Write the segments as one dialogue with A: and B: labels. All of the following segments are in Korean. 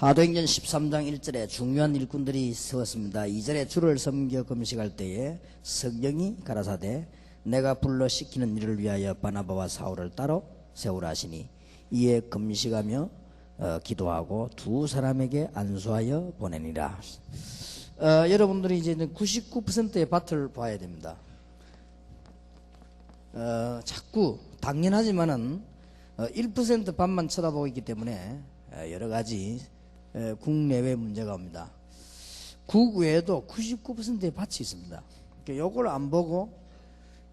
A: 사도행전 13장 1절에 중요한 일꾼들이 세웠습니다. 2절에 주를 섬겨 금식할 때에 성령이 가라사대 내가 불러 시키는 일을 위하여 바나바와 사울을 따로 세우라 하시니 이에 금식하며 기도하고 두 사람에게 안수하여 보내니라. 여러분들이 이제 99%의 밭을 봐야 됩니다. 자꾸 당연하지만은 1% 밭만 쳐다보고 있기 때문에 여러 가지 국내외 문제가 옵니다. 국외에도 99%의 밭이 있습니다. 요걸 안 보고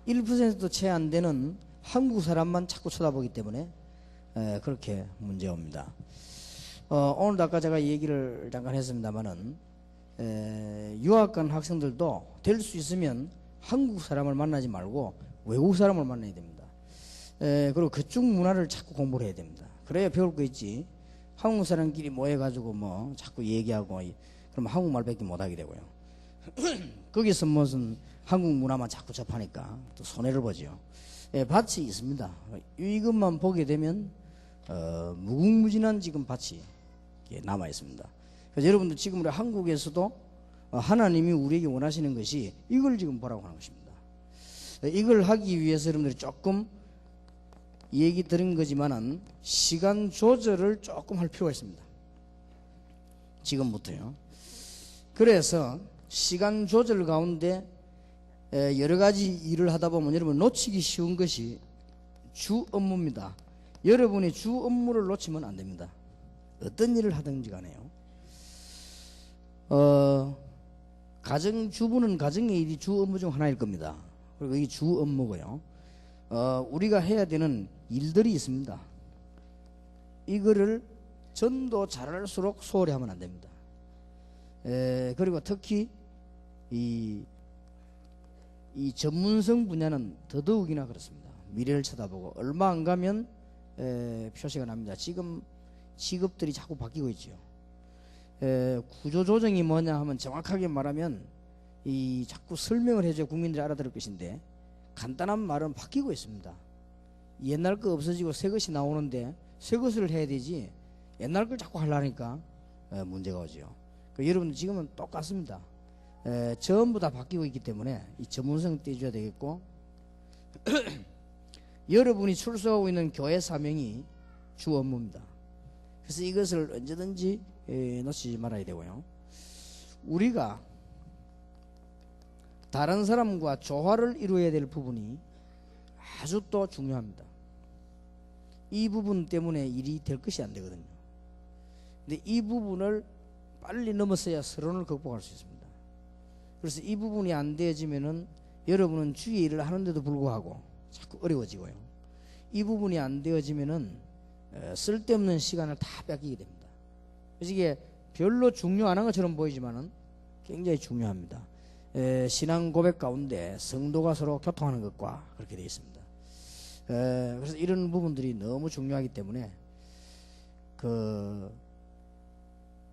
A: 1%도 채 안 되는 한국 사람만 자꾸 쳐다보기 때문에 그렇게 문제 옵니다. 오늘도 아까 제가 얘기를 잠깐 했습니다만은 유학 간 학생들도 될 수 있으면 한국 사람을 만나지 말고 외국 사람을 만나야 됩니다. 그리고 그쪽 문화를 자꾸 공부를 해야 됩니다. 그래야 배울 거 있지. 한국 사람끼리 모여가지고 뭐 자꾸 얘기하고 그러면 한국말밖에 못하게 되고요. 거기서 무슨 한국 문화만 자꾸 접하니까 또 손해를 보죠. 밭이 있습니다. 이것만 보게 되면 무궁무진한 지금 밭이 남아 있습니다. 그래서 여러분들 지금 우리 한국에서도 하나님이 우리에게 원하시는 것이 이걸 지금 보라고 하는 것입니다. 이걸 하기 위해서 여러분들이 조금 얘기 들은 거지만은 시간 조절을 조금 할 필요가 있습니다. 지금부터요. 그래서 시간 조절 가운데 여러 가지 일을 하다 보면 여러분 놓치기 쉬운 것이 주 업무입니다. 여러분이 주 업무를 놓치면 안 됩니다. 어떤 일을 하든지 간에요. 가정주부는 가정의 일이 주 업무 중 하나일 겁니다. 그리고 이게 주 업무고요. 우리가 해야 되는 일들이 있습니다. 이거를 전도 잘할수록 소홀히 하면 안 됩니다. 그리고 특히 이 전문성 분야는 더더욱이나 그렇습니다. 미래를 쳐다보고 얼마 안 가면 표시가 납니다. 지금 직업들이 자꾸 바뀌고 있죠. 구조조정이 뭐냐 하면 정확하게 말하면 이 자꾸 설명을 해줘야 국민들이 알아들을 것인데 간단한 말은 바뀌고 있습니다. 옛날 거 없어지고 새 것이 나오는데 새 것을 해야 되지 옛날 걸 자꾸 하려니까 문제가 오죠. 여러분 지금은 똑같습니다. 전부 다 바뀌고 있기 때문에 이 전문성 떼줘야 되겠고 여러분이 출소하고 있는 교회 사명이 주 업무입니다. 그래서 이것을 언제든지 놓치지 말아야 되고요. 우리가 다른 사람과 조화를 이루어야 될 부분이 아주 또 중요합니다. 이 부분 때문에 일이 될 것이 안 되거든요. 근데 이 부분을 빨리 넘어서야 서론을 극복할 수 있습니다. 그래서 이 부분이 안 되어지면은 여러분은 주의 일을 하는데도 불구하고 자꾸 어려워지고요. 이 부분이 안 되어지면은 쓸데없는 시간을 다 뺏기게 됩니다. 그래서 이게 별로 중요 안 한 것처럼 보이지만은 굉장히 중요합니다. 신앙 고백 가운데 성도가 서로 교통하는 것과 그렇게 되어 있습니다. 그래서 이런 부분들이 너무 중요하기 때문에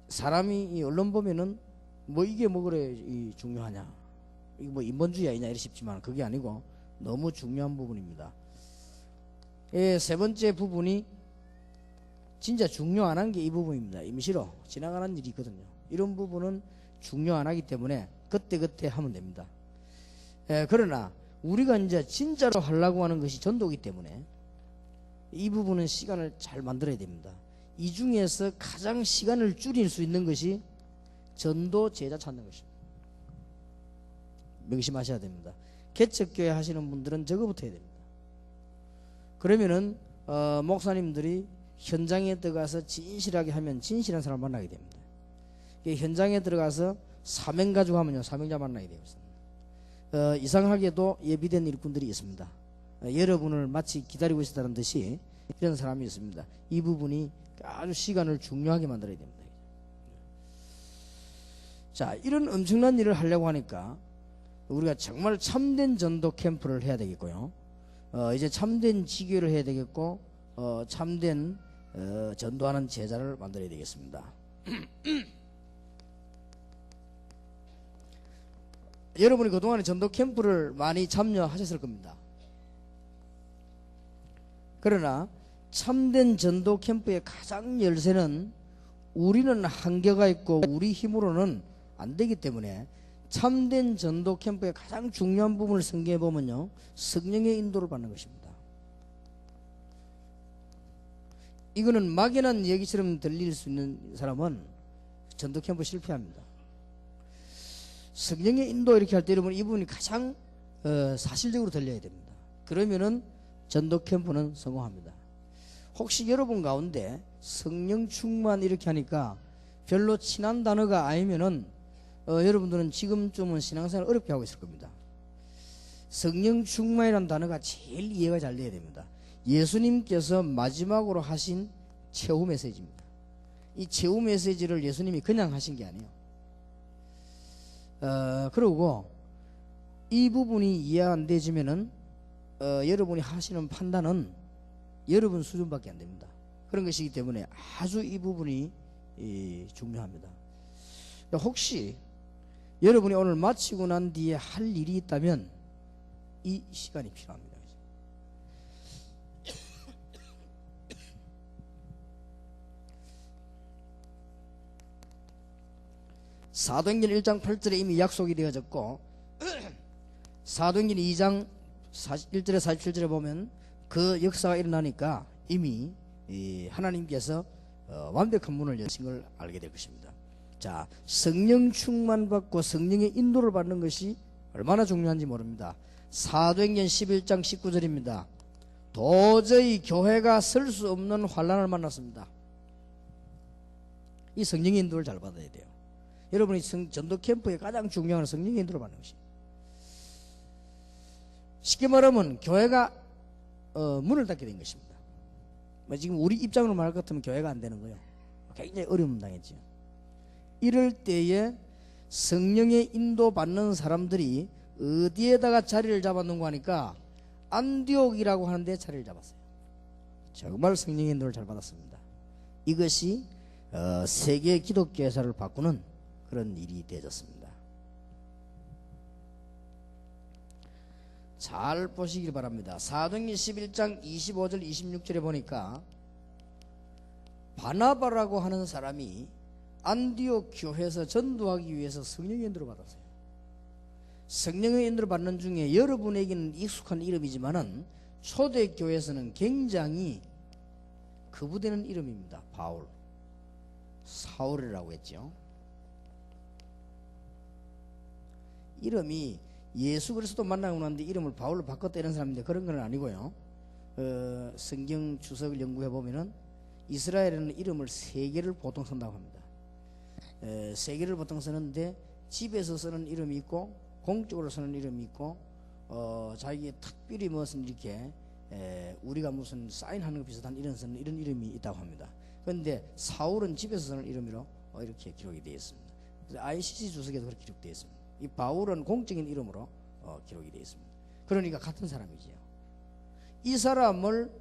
A: 사람이 이 언론 보면은 뭐 이게 뭐 그래 중요하냐, 이게 뭐 인본주의 아니냐 이래 싶지만 그게 아니고 너무 중요한 부분입니다. 세 번째 부분이 진짜 중요 안 한 게 이 부분입니다. 임시로 지나가는 일이 있거든요. 이런 부분은 중요 안 하기 때문에 그때그때 하면 됩니다. 그러나 우리가 이제 진짜로 하려고 하는 것이 전도이기 때문에 이 부분은 시간을 잘 만들어야 됩니다. 이 중에서 가장 시간을 줄일 수 있는 것이 전도 제자 찾는 것입니다. 명심하셔야 됩니다. 개척교회 하시는 분들은 저거부터 해야 됩니다. 그러면은 목사님들이 현장에 들어가서 진실하게 하면 진실한 사람 만나게 됩니다. 현장에 들어가서 사명 가지고 하면요 사명자 만나게 되었습니다. 이상하게도 예비된 일꾼들이 있습니다. 여러분을 마치 기다리고 있었다는 듯이 이런 사람이 있습니다. 이 부분이 아주 시간을 중요하게 만들어야 됩니다. 자, 이런 엄청난 일을 하려고 하니까 우리가 정말 참된 전도 캠프를 해야 되겠고요. 이제 참된 지교를 해야 되겠고 참된 전도하는 제자를 만들어야 되겠습니다. 여러분이 그동안에 전도 캠프를 많이 참여하셨을 겁니다. 그러나 참된 전도 캠프의 가장 열쇠는 우리는 한계가 있고 우리 힘으로는 안 되기 때문에 참된 전도 캠프의 가장 중요한 부분을 성경에 보면요, 성령의 인도를 받는 것입니다. 이거는 막연한 얘기처럼 들릴 수 있는 사람은 전도 캠프 실패합니다. 성령의 인도 이렇게 할 때 여러분 이 부분이 가장 사실적으로 들려야 됩니다. 그러면은 전도 캠프는 성공합니다. 혹시 여러분 가운데 성령 충만 이렇게 하니까 별로 친한 단어가 아니면은 여러분들은 지금쯤은 신앙생활 어렵게 하고 있을 겁니다. 성령 충만이라는 단어가 제일 이해가 잘 돼야 됩니다. 예수님께서 마지막으로 하신 최후 메시지입니다. 이 최후 메시지를 예수님이 그냥 하신 게 아니에요. 그리고 이 부분이 이해가 안 되지면은 여러분이 하시는 판단은 여러분 수준밖에 안 됩니다. 그런 것이기 때문에 아주 이 부분이 중요합니다. 혹시 여러분이 오늘 마치고 난 뒤에 할 일이 있다면 이 시간이 필요합니다. 사도행전 1장 8절에 이미 약속이 되어졌고 사도행전 2장 1절에 47절에 보면 그 역사가 일어나니까 이미 하나님께서 완벽한 문을 여신 걸 알게 될 것입니다. 자, 성령 충만 받고 성령의 인도를 받는 것이 얼마나 중요한지 모릅니다. 사도행전 11장 19절입니다. 도저히 교회가 설 수 없는 환난을 만났습니다. 이 성령의 인도를 잘 받아야 돼요. 여러분이 전도 캠프의 가장 중요한 건 성령의 인도를 받는 것입니다. 쉽게 말하면 교회가 문을 닫게 된 것입니다. 지금 우리 입장으로 말할 것 같으면 교회가 안 되는 거예요. 굉장히 어려움 당했죠. 이럴 때에 성령의 인도 받는 사람들이 어디에다가 자리를 잡았는가 하니까 안디옥이라고 하는데 자리를 잡았어요. 정말 성령의 인도를 잘 받았습니다. 이것이 세계 기독교 역사를 바꾸는 그런 일이 되어졌습니다. 잘 보시길 바랍니다. 사도행전 11장 25절 26절에 보니까 바나바라고 하는 사람이 안디옥 교회에서 전도하기 위해서 성령의 인도를 받았어요. 성령의 인도를 받는 중에 여러분에게는 익숙한 이름이지만은 초대교회에서는 굉장히 거부되는 이름입니다. 바울, 사울이라고 했죠. 이름이 예수 그리스도 만나고 났는데 이름을 바울로 바꿨다 이런 사람인데 그런 건 아니고요. 성경 주석을 연구해 보면은 이스라엘에는 이름을 3개를 보통 쓴다고 합니다. 3개를 보통 쓰는데 집에서 쓰는 이름이 있고 공적으로 쓰는 이름이 있고 자기 특별히 무슨 이렇게 우리가 무슨 사인하는 것 비슷한 이런 쓰는 이런 이름이 있다고 합니다. 그런데 사울은 집에서 쓰는 이름으로 이렇게 기록이 되어 있습니다. ICC 주석에도 그렇게 기록되어 있습니다. 이 바울은 공적인 이름으로 기록이 되어 있습니다. 그러니까 같은 사람이지요. 이 사람을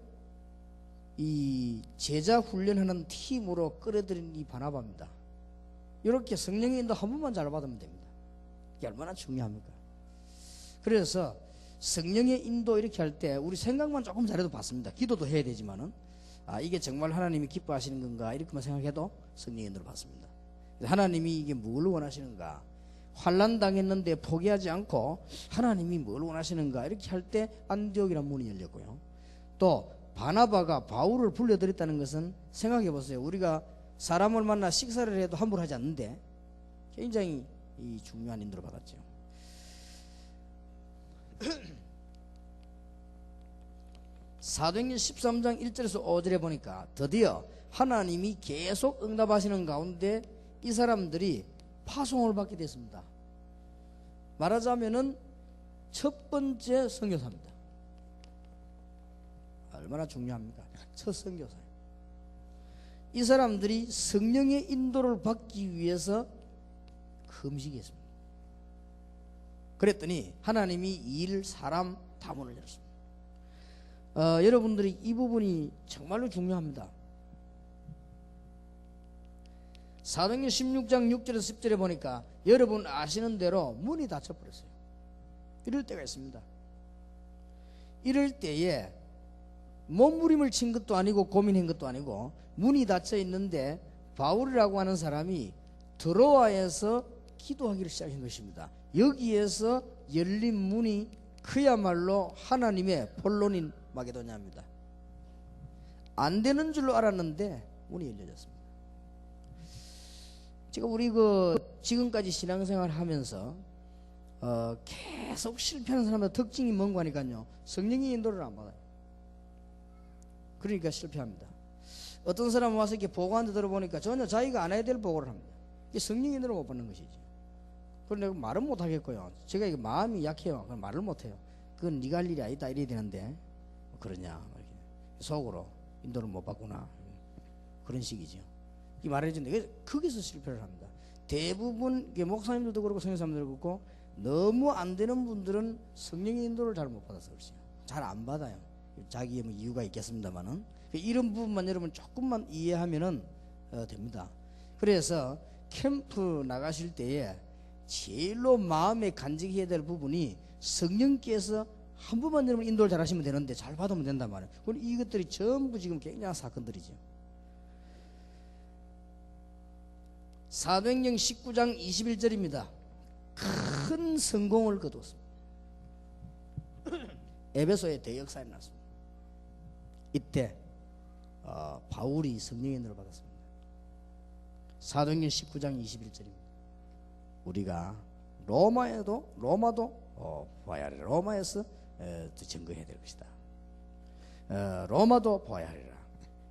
A: 이 제자 훈련하는 팀으로 끌어들인 이 바나바입니다. 이렇게 성령의 인도 한 번만 잘 받으면 됩니다. 이게 얼마나 중요합니까? 그래서 성령의 인도 이렇게 할 때 우리 생각만 조금 잘해도 받습니다. 기도도 해야 되지만은 이게 정말 하나님이 기뻐하시는 건가 이렇게만 생각해도 성령의 인도를 받습니다. 하나님이 이게 뭘 원하시는가, 환난 당했는데 포기하지 않고 하나님이 뭘 원하시는가 이렇게 할 때 안디옥이라는 문이 열렸고요. 또 바나바가 바울을 불러들였다는 것은 생각해 보세요. 우리가 사람을 만나 식사를 해도 함부로 하지 않는데 굉장히 이 중요한 인도를 받았죠. 사도행전 13장 1절에서 5절에 보니까 드디어 하나님이 계속 응답하시는 가운데 이 사람들이 파송을 받게 됐습니다. 말하자면은 첫 번째 선교사입니다. 얼마나 중요합니까? 첫 선교사예요. 이 사람들이 성령의 인도를 받기 위해서 금식했습니다. 그랬더니 하나님이 일, 사람 다 문을 열었습니다. 여러분들이 이 부분이 정말로 중요합니다. 사도행전 16장 6절에서 10절에 보니까 여러분 아시는 대로 문이 닫혀버렸어요. 이럴 때가 있습니다. 이럴 때에 몸부림을 친 것도 아니고 고민한 것도 아니고 문이 닫혀 있는데 바울이라고 하는 사람이 드로아에서 기도하기를 시작한 것입니다. 여기에서 열린 문이 그야말로 하나님의 본론인 마게도냐입니다. 안 되는 줄로 알았는데 문이 열려졌습니다. 제가 우리 지금까지 신앙생활 하면서 계속 실패하는 사람의 특징이 뭔가 하니까요, 성령의 인도를 안 받아요. 그러니까 실패합니다. 어떤 사람 와서 이렇게 보고한테 들어보니까 전혀 자기가 안 해야 될 보고를 합니다. 이게 성령의 인도를 못 받는 것이죠. 그런데 말은 못 하겠고요. 제가 이게 마음이 약해요. 그럼 말을 못 해요. 그건 네가 할 일이 아니다 이래야 되는데 그러냐, 속으로 인도를 못 받구나, 그런 식이죠. 이 말해주는데 거기서 실패를 합니다. 대부분 목사님들도 그렇고 성교사님들도 그렇고 너무 안 되는 분들은 성령의 인도를 잘 못 받아서 그렇죠. 잘 안 받아요. 자기의 뭐 이유가 있겠습니다만은 이런 부분만 여러분 조금만 이해하면은 됩니다. 그래서 캠프 나가실 때에 제일로 마음에 간직해야 될 부분이 성령께서 한 번만 여러분 인도를 잘 하시면 되는데 잘 받으면 된단 말이에요. 그럼 이것들이 전부 지금 굉장한 사건들이죠. 사도행전 19장 21절입니다. 큰 성공을 거두었습니다. 에베소에 대역사에 났습니다. 이때 바울이 성령의 인도를 받았습니다. 사도행전 19장 21절입니다. 우리가 로마도 보아야 하리라. 로마에서 증거해야 될 것이다. 로마도 보아야 하리라.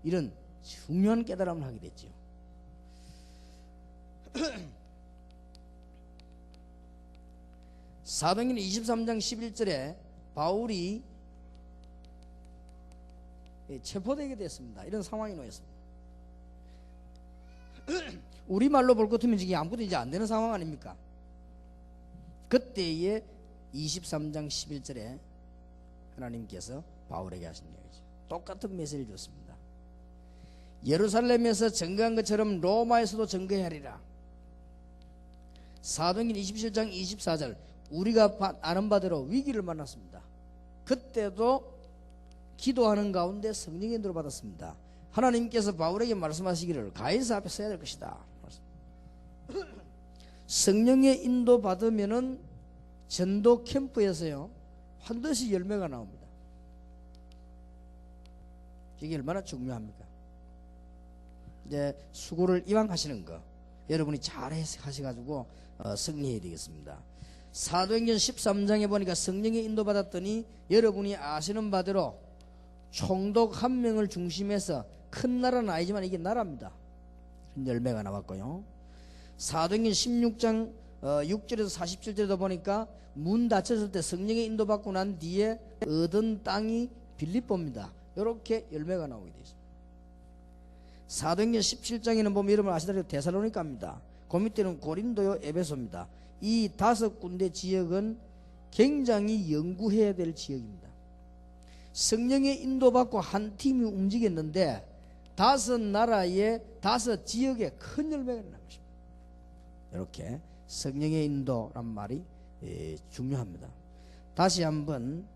A: 이런 중요한 깨달음을 하게 됐죠. 사도행전 23장 11절에 바울이 체포되게 됐습니다. 이런 상황이 놓였습니다. 우리말로 볼 것 같으면 이게 아무것도 이제 안 되는 상황 아닙니까? 그때에 23장 11절에 하나님께서 바울에게 하신 얘기죠. 똑같은 메시지를 줬습니다. 예루살렘에서 증거한 것처럼 로마에서도 증거해야 하리라. 사도행전 27장 24절, 우리가 아는 바대로 위기를 만났습니다. 그때도 기도하는 가운데 성령의 인도를 받았습니다. 하나님께서 바울에게 말씀하시기를 가이사 앞에 서야 될 것이다. 성령의 인도 받으면은 전도 캠프에서요 반드시 열매가 나옵니다. 이게 얼마나 중요합니까? 이제 수고를 이왕 하시는 거 여러분이 잘 하셔가지고 승리해야 되겠습니다. 사도행전 13장에 보니까 성령의 인도 받았더니 여러분이 아시는 바대로 총독 한 명을 중심해서 큰 나라는 아니지만 이게 나라입니다. 열매가 나왔고요. 사도행전 16장 6절에서 47절에도 보니까 문 닫혔을 때 성령의 인도 받고 난 뒤에 얻은 땅이 빌립보입니다. 이렇게 열매가 나오게 되어 있습니다. 사도행전 17장에는 보면 여러분 아시다시피 데살로니가입니다. 그 밑에는 고린도요, 에베소입니다. 이 5군데 지역은 굉장히 연구해야 될 지역입니다. 성령의 인도받고 한 팀이 움직였는데 5나라의 5지역에 큰 열매가 나는 것입니다. 이렇게 성령의 인도란 말이 중요합니다. 다시 한번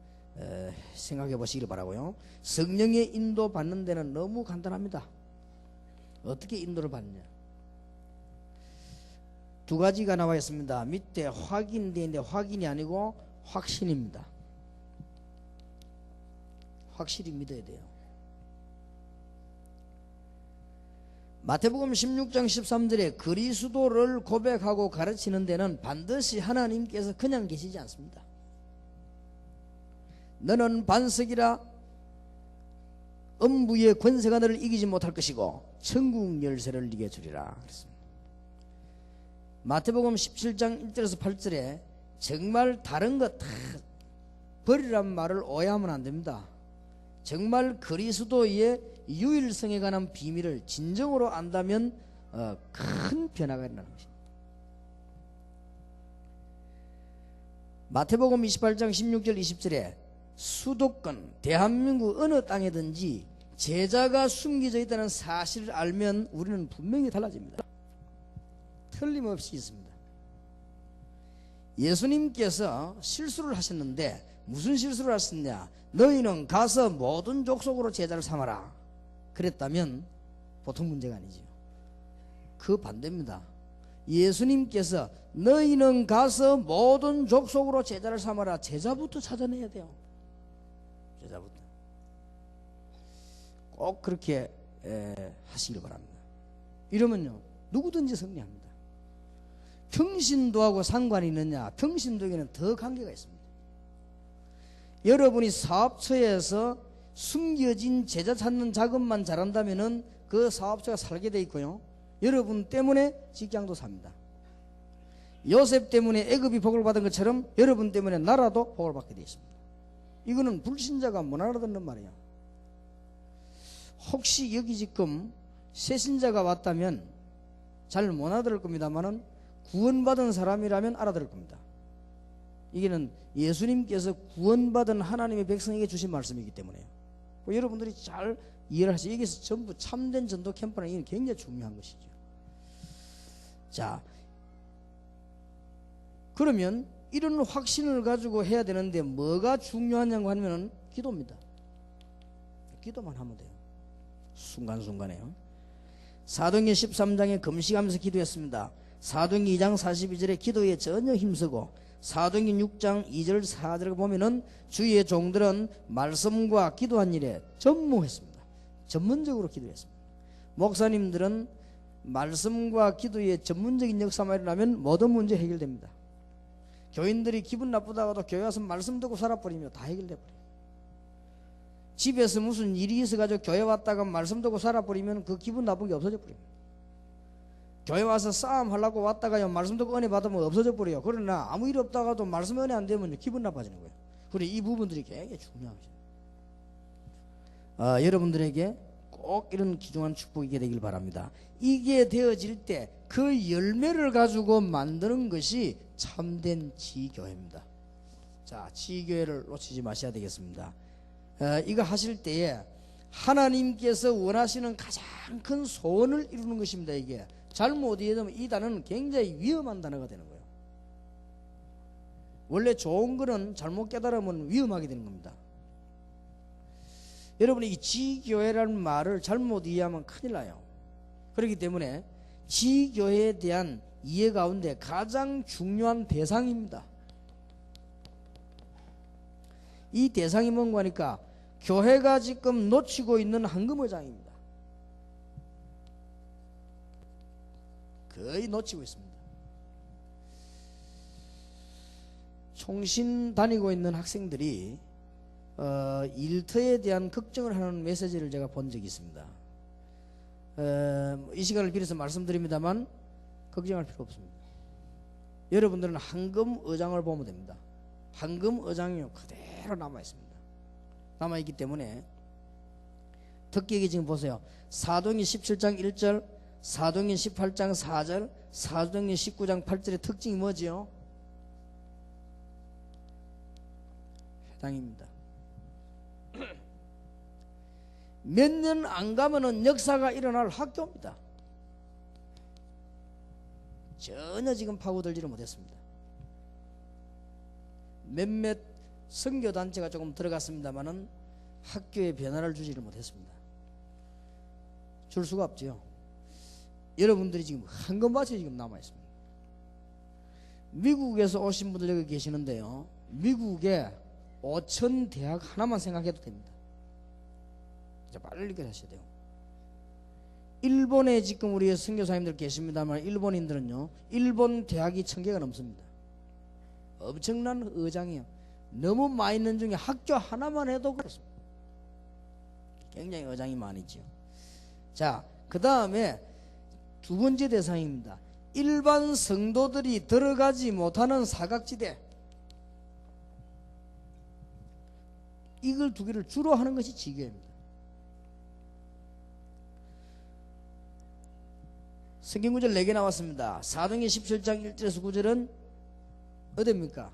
A: 생각해 보시기 바라고요. 성령의 인도 받는 데는 너무 간단합니다. 어떻게 인도를 받느냐? 2가지가 나와 있습니다. 밑에 확인되어 있는데 확인이 아니고 확신입니다. 확실히 믿어야 돼요. 마태복음 16장 13절에 그리스도를 고백하고 가르치는 데는 반드시 하나님께서 그냥 계시지 않습니다. 너는 반석이라 음부의 권세가 너를 이기지 못할 것이고 천국 열쇠를 네게 주리라 그랬습니다. 마태복음 17장 1절에서 8절에 정말 다른 거 다 버리란 말을 오해하면 안 됩니다. 정말 그리스도의 유일성에 관한 비밀을 진정으로 안다면 큰 변화가 일어나는 것입니다. 마태복음 28장 16절 20절에 수도권, 대한민국 어느 땅에든지 제자가 숨겨져 있다는 사실을 알면 우리는 분명히 달라집니다. 틀림없이 있습니다. 예수님께서 실수를 하셨는데 무슨 실수를 하셨냐? 너희는 가서 모든 족속으로 제자를 삼아라 그랬다면 보통 문제가 아니지요. 그 반대입니다. 예수님께서 너희는 가서 모든 족속으로 제자를 삼아라. 제자부터 찾아내야 돼요. 제자부터. 꼭 그렇게 하시길 바랍니다. 이러면요 누구든지 승리합니다. 평신도하고 상관이 있느냐? 평신도에게는 더 관계가 있습니다. 여러분이 사업처에서 숨겨진 제자 찾는 작업만 잘한다면 그 사업처가 살게 돼 있고요, 여러분 때문에 직장도 삽니다. 요셉 때문에 애굽이 복을 받은 것처럼 여러분 때문에 나라도 복을 받게 되어 있습니다. 이거는 불신자가 못 알아듣는 말이에요. 혹시 여기 지금 새신자가 왔다면 잘 못 알아들을 겁니다만은 구원받은 사람이라면 알아들을 겁니다. 이게는 예수님께서 구원받은 하나님의 백성에게 주신 말씀이기 때문에요. 여러분들이 잘 이해를 하시죠. 여기서 전부 참된 전도 캠프는 이게 굉장히 중요한 것이죠. 자, 그러면 이런 확신을 가지고 해야 되는데 뭐가 중요하냐고 하면은 기도입니다. 기도만 하면 돼요. 순간순간에요. 사도행전 13장에 금식하면서 기도했습니다. 사도행전 2장 42절에 기도에 전혀 힘쓰고, 사도행전 6장 2절 4절을 보면은 주의 종들은 말씀과 기도한 일에 전무했습니다. 전문적으로 기도했습니다. 목사님들은 말씀과 기도의 전문적인 역사만 일어나면 모든 문제 해결됩니다. 교인들이 기분 나쁘다가도 교회 와서 말씀 듣고 살아버리면 다 해결돼버려요. 집에서 무슨 일이 있어가지고 교회 왔다가 말씀 듣고 살아버리면 그 기분 나쁜 게 없어져 버립니다. 교회 와서 싸움 하려고 왔다가요 말씀 듣고 은혜 받으면 없어져 버려요. 그러나 아무 일 없다가도 말씀 은혜 안 되면 기분 나빠지는 거예요. 그래, 이 부분들이 굉장히 중요합니다. 여러분들에게 꼭 이런 귀중한 축복이 되길 바랍니다. 이게 되어질 때 그 열매를 가지고 만드는 것이 참된 지교회입니다. 자, 지교회를 놓치지 마셔야 되겠습니다. 이거 하실 때에 하나님께서 원하시는 가장 큰 소원을 이루는 것입니다. 이게 잘못 이해되면 이 단어는 굉장히 위험한 단어가 되는 거예요. 원래 좋은 거는 잘못 깨달으면 위험하게 되는 겁니다. 여러분이 이 지교회라는 말을 잘못 이해하면 큰일 나요. 그렇기 때문에 지교회에 대한 이해 가운데 가장 중요한 대상입니다. 이 대상이 뭔가 하니까 교회가 지금 놓치고 있는 황금의장입니다. 거의 놓치고 있습니다. 총신 다니고 있는 학생들이 일터에 대한 걱정을 하는 메시지를 제가 본 적이 있습니다. 이 시간을 빌어서 말씀드립니다만 걱정할 필요 없습니다. 여러분들은 황금의장을 보면 됩니다. 황금의장이 그대로 남아있습니다. 남아있기 때문에 특히 지금 보세요. 사도행전 17장 1절, 사도행전 18장 4절, 사도행전 19장 8절의 특징이 뭐지요? 회당입니다. 몇 년 안 가면은 역사가 일어날 학교입니다. 전혀 지금 파고들지를 못했습니다. 몇몇 선교단체가 조금 들어갔습니다만은 학교에 변화를 주지를 못했습니다. 줄 수가 없죠. 여러분들이 지금 황금밭이 지금 남아있습니다. 미국에서 오신 분들 여기 계시는데요, 미국에 5천 대학 하나만 생각해도 됩니다. 이제 빨리 하셔야 돼요. 일본에 지금 우리 선교사님들 계십니다만 일본인들은요, 일본 대학이 1000개가 넘습니다. 엄청난 의장이에요. 너무 많이 있는 중에 학교 하나만 해도 그렇습니다. 굉장히 의장이 많이죠. 자, 그 다음에 두 번째 대상입니다. 일반 성도들이 들어가지 못하는 사각지대. 이걸 두 개를 주로 하는 것이 지교회입니다. 성경 구절 4개 나왔습니다. 사도행전 17장 1절에서 9절은 어디입니까?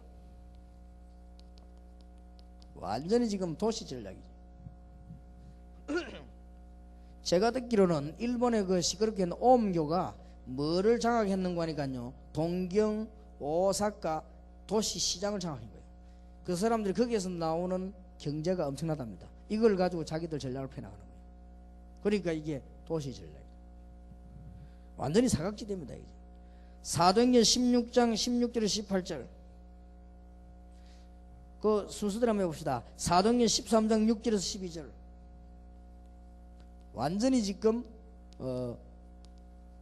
A: 완전히 지금 도시 전략이죠. 제가 듣기로는 일본의 그 시끄럽게 있는 오음교가 뭐를 장악했는가 하니까요, 동경, 오사카 도시 시장을 장악한 거예요. 그 사람들이 거기에서 나오는 경제가 엄청나답니다. 이걸 가지고 자기들 전략을 펴나가는 거예요. 그러니까 이게 도시 전략이에요. 완전히 사각지대입니다. 이제. 사도행전 16장 16절 18절 그 순서대로 한번 해봅시다. 사도행전 13장 6절에서 12절 완전히 지금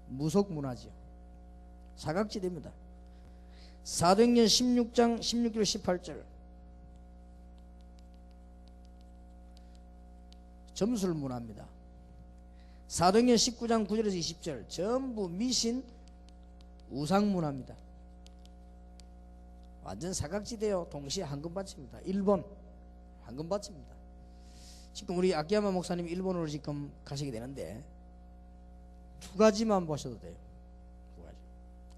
A: 무속문화지요. 사각지대입니다. 사도행전 16장 16절 18절 점술문화입니다. 사도행전 19장 9절에서 20절 전부 미신 우상문화입니다. 완전 사각지대요. 동시에 황금밭입니다. 일본 황금밭입니다. 지금 우리 아키야마 목사님 일본으로 지금 가시게 되는데 두 가지만 보셔도 돼요. 두 가지.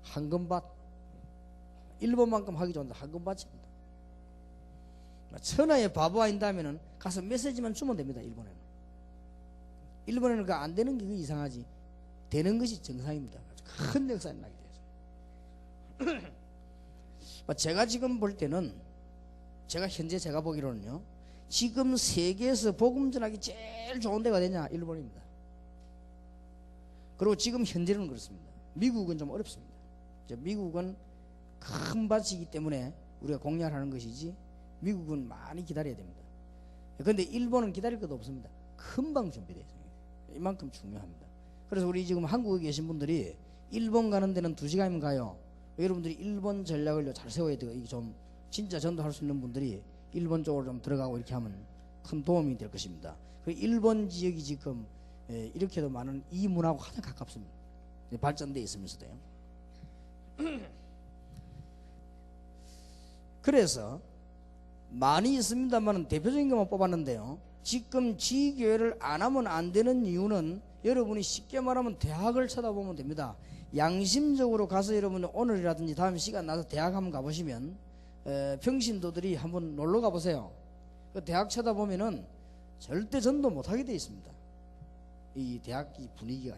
A: 황금밭. 일본만큼 하기 좋은데 황금밭입니다. 천하의 바보 아닌다면은 가서 메시지만 주면 됩니다. 일본에는. 일본에는 그 안 되는 게 이상하지 되는 것이 정상입니다. 큰 역사에 나게 되죠. 제가 지금 볼 때는 제가 보기로는요, 지금 세계에서 복음 전하기 제일 좋은 데가 되냐 일본입니다. 그리고 지금 현재는 그렇습니다. 미국은 좀 어렵습니다. 미국은 큰 밭이기 때문에 우리가 공략하는 것이지 미국은 많이 기다려야 됩니다. 그런데 일본은 기다릴 것도 없습니다. 금방 준비되어 있습니다. 이만큼 중요합니다. 그래서 우리 지금 한국에 계신 분들이 일본 가는 데는 2시간이면 가요. 여러분들이 일본 전략을 잘 세워야 돼요. 이게 좀 진짜 전도할 수 있는 분들이 일본 쪽으로 좀 들어가고 이렇게 하면 큰 도움이 될 것입니다. 일본 지역이 지금 이렇게도 많은 이 문화하고 가장 가깝습니다. 발전되어 있으면서도요. 그래서 많이 있습니다만 대표적인 것만 뽑았는데요. 지금 지교회를 안 하면 안 되는 이유는 여러분이 쉽게 말하면 대학을 쳐다보면 됩니다. 양심적으로 가서 여러분이 오늘이라든지 다음 시간 나서 대학 한번 가보시면 평신도들이 한번 놀러 가보세요. 그 대학 쳐다보면은 절대 전도 못하게 되어 있습니다. 이 대학 분위기가.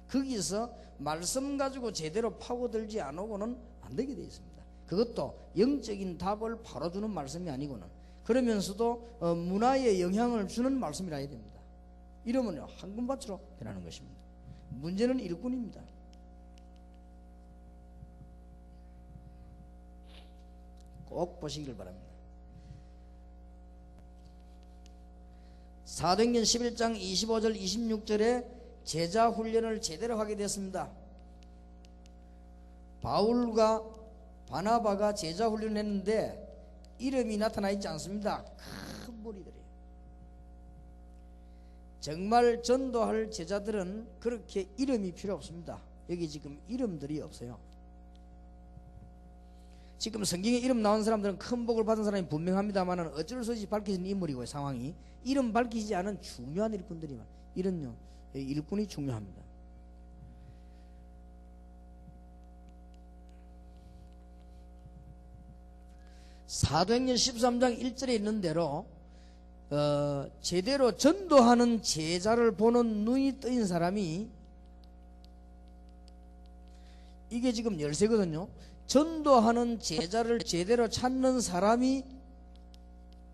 A: 거기서 말씀 가지고 제대로 파고들지 않고는 안 되게 되어 있습니다. 그것도 영적인 답을 바로 주는 말씀이 아니고는, 그러면서도 문화에 영향을 주는 말씀이라 해야 됩니다. 이러면요 황금밭으로 변하는 것입니다. 문제는 일꾼입니다. 꼭 보시길 바랍니다. 사도행전 11장 25절 26절에 제자 훈련을 제대로 하게 됐습니다. 바울과 바나바가 제자 훈련을 했는데 이름이 나타나 있지 않습니다. 큰 무리들이에요. 정말 전도할 제자들은 그렇게 이름이 필요 없습니다. 여기 지금 이름들이 없어요. 지금 성경에 이름 나온 사람들은 큰 복을 받은 사람이 분명합니다만 어쩔 수 없이 밝혀진 인물이고요. 상황이 이름 밝히지 않은 중요한 일꾼들이만, 이런요 일꾼이 중요합니다. 사도행전 13장 1절에 있는 대로 제대로 전도하는 제자를 보는 눈이 뜨인 사람이, 이게 지금 열쇠거든요. 전도하는 제자를 제대로 찾는 사람이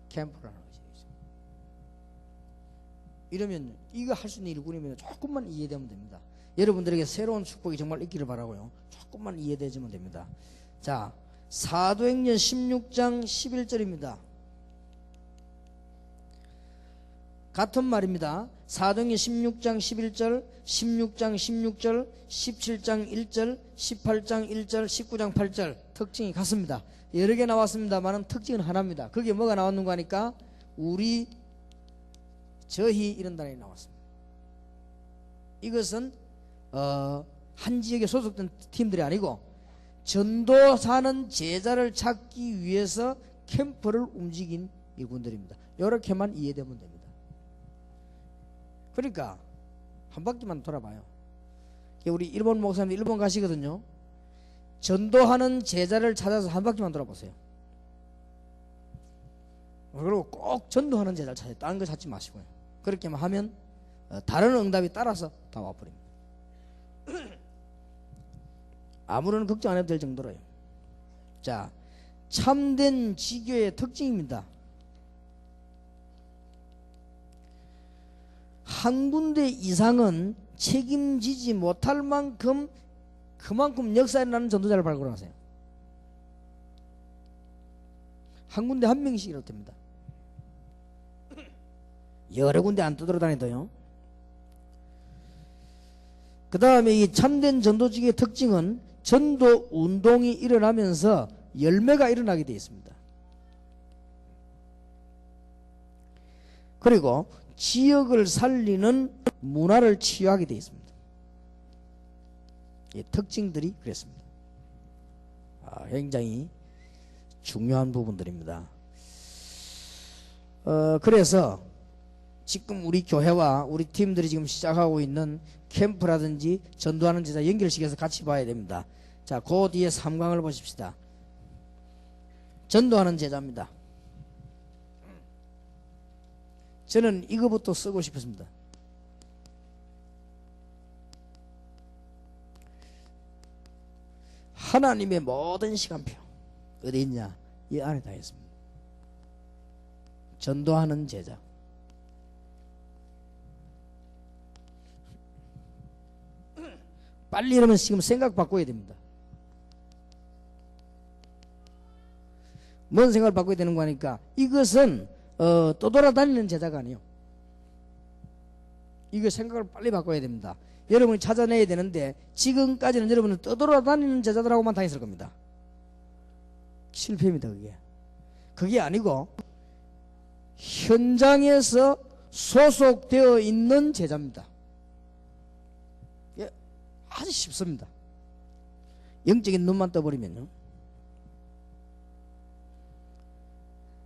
A: 캠프를 하는 것이죠. 이러면 이거 할 수 있는 일꾼이면 조금만 이해되면 됩니다. 여러분들에게 새로운 축복이 정말 있기를 바라고요. 조금만 이해되면 됩니다. 자, 사도행전 16장 11절입니다. 같은 말입니다. 사도행전 16장 11절, 16장 16절, 17장 1절, 18장 1절, 19장 8절 특징이 같습니다. 여러 개 나왔습니다만 특징은 하나입니다. 그게 뭐가 나왔는가 하니까 우리, 저희 이런 단어가 나왔습니다. 이것은 한 지역에 소속된 팀들이 아니고 전도사는 제자를 찾기 위해서 캠프를 움직인 일꾼들입니다. 이렇게만 이해되면 됩니다. 그러니까 한 바퀴만 돌아봐요. 우리 일본 목사님들 일본 가시거든요. 전도하는 제자를 찾아서 한 바퀴만 돌아보세요. 그리고 꼭 전도하는 제자를 찾아요. 다른 거 찾지 마시고요. 그렇게만 하면 다른 응답이 따라서 다 와버립니다. 아무런 걱정 안 해도 될 정도로요. 자, 참된 지교의 특징입니다. 한 군데 이상은 책임지지 못할 만큼 그만큼 역사에 나는 전도자를 발굴하세요. 한 군데 한 명씩 이럴 됩니다. 여러 군데 안 떠돌아다니도요. 그 다음에 이 참된 전도직의 특징은 전도 운동이 일어나면서 열매가 일어나게 되어 있습니다. 그리고 지역을 살리는 문화를 치유하게 되어 있습니다. 이 특징들이 그랬습니다. 굉장히 중요한 부분들입니다. 그래서 지금 우리 교회와 우리 팀들이 지금 시작하고 있는 캠프라든지 전도하는 제자 연결시켜서 같이 봐야 됩니다. 자, 그 뒤에 3강을 보십시다. 전도하는 제자입니다. 저는 이거부터 쓰고 싶었습니다. 하나님의 모든 시간표 어디 있냐? 이 안에 다 있습니다. 전도하는 제자. 빨리 이러면 지금 생각 바꿔야 됩니다. 뭔 생각을 바꿔야 되는 거 하니까 이것은 떠돌아다니는 제자가 아니에요. 이거 생각을 빨리 바꿔야 됩니다. 여러분이 찾아내야 되는데 지금까지는 여러분은 떠돌아다니는 제자들하고만 다녔을 겁니다. 실패입니다. 그게 아니고 현장에서 소속되어 있는 제자입니다. 예, 아주 쉽습니다. 영적인 눈만 떠버리면요.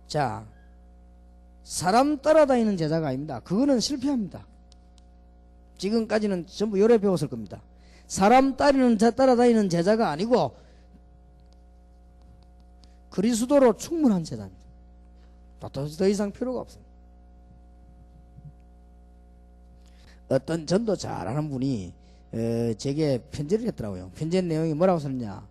A: 자, 사람 따라다니는 제자가 아닙니다. 그거는 실패합니다. 지금까지는 전부 요래 배웠을 겁니다. 사람 따라다니는 제자가 아니고 그리스도로 충분한 제자입니다. 더 이상 필요가 없습니다. 어떤 전도 잘하는 분이 제게 편지를 했더라고요. 편지 내용이 뭐라고 썼냐.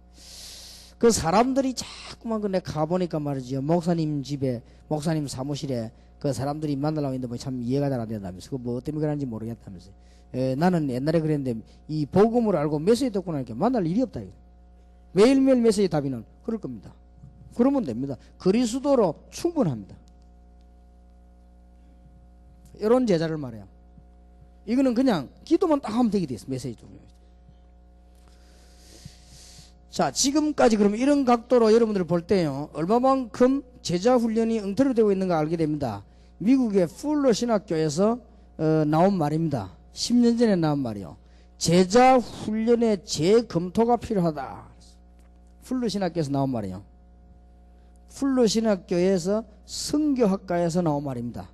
A: 그 사람들이 자꾸만 내 가보니까 말이죠. 목사님 집에, 목사님 사무실에 그 사람들이 만나려고 했는데 뭐 참 이해가 잘 안 된다면서. 그 뭐 때문에 그런지 모르겠다면서. 나는 옛날에 그랬는데 이 복음을 알고 메시지 듣고 나니까 만날 일이 없다. 매일매일 메시지 답이는 그럴 겁니다. 그러면 됩니다. 그리스도로 충분합니다. 이런 제자를 말해요. 이거는 그냥 기도만 딱 하면 되게 돼 있어. 메시지 좀. 자, 지금까지 그러면 이런 각도로 여러분들 볼 때요, 얼마만큼 제자 훈련이 엉터리로 되고 있는가 알게 됩니다. 미국의 풀러 신학교에서 나온 말입니다. 10년 전에 나온 말이요. 제자 훈련의 재검토가 필요하다. 풀러 신학교에서 나온 말이요. 풀러 신학교에서 선교학과에서 나온 말입니다.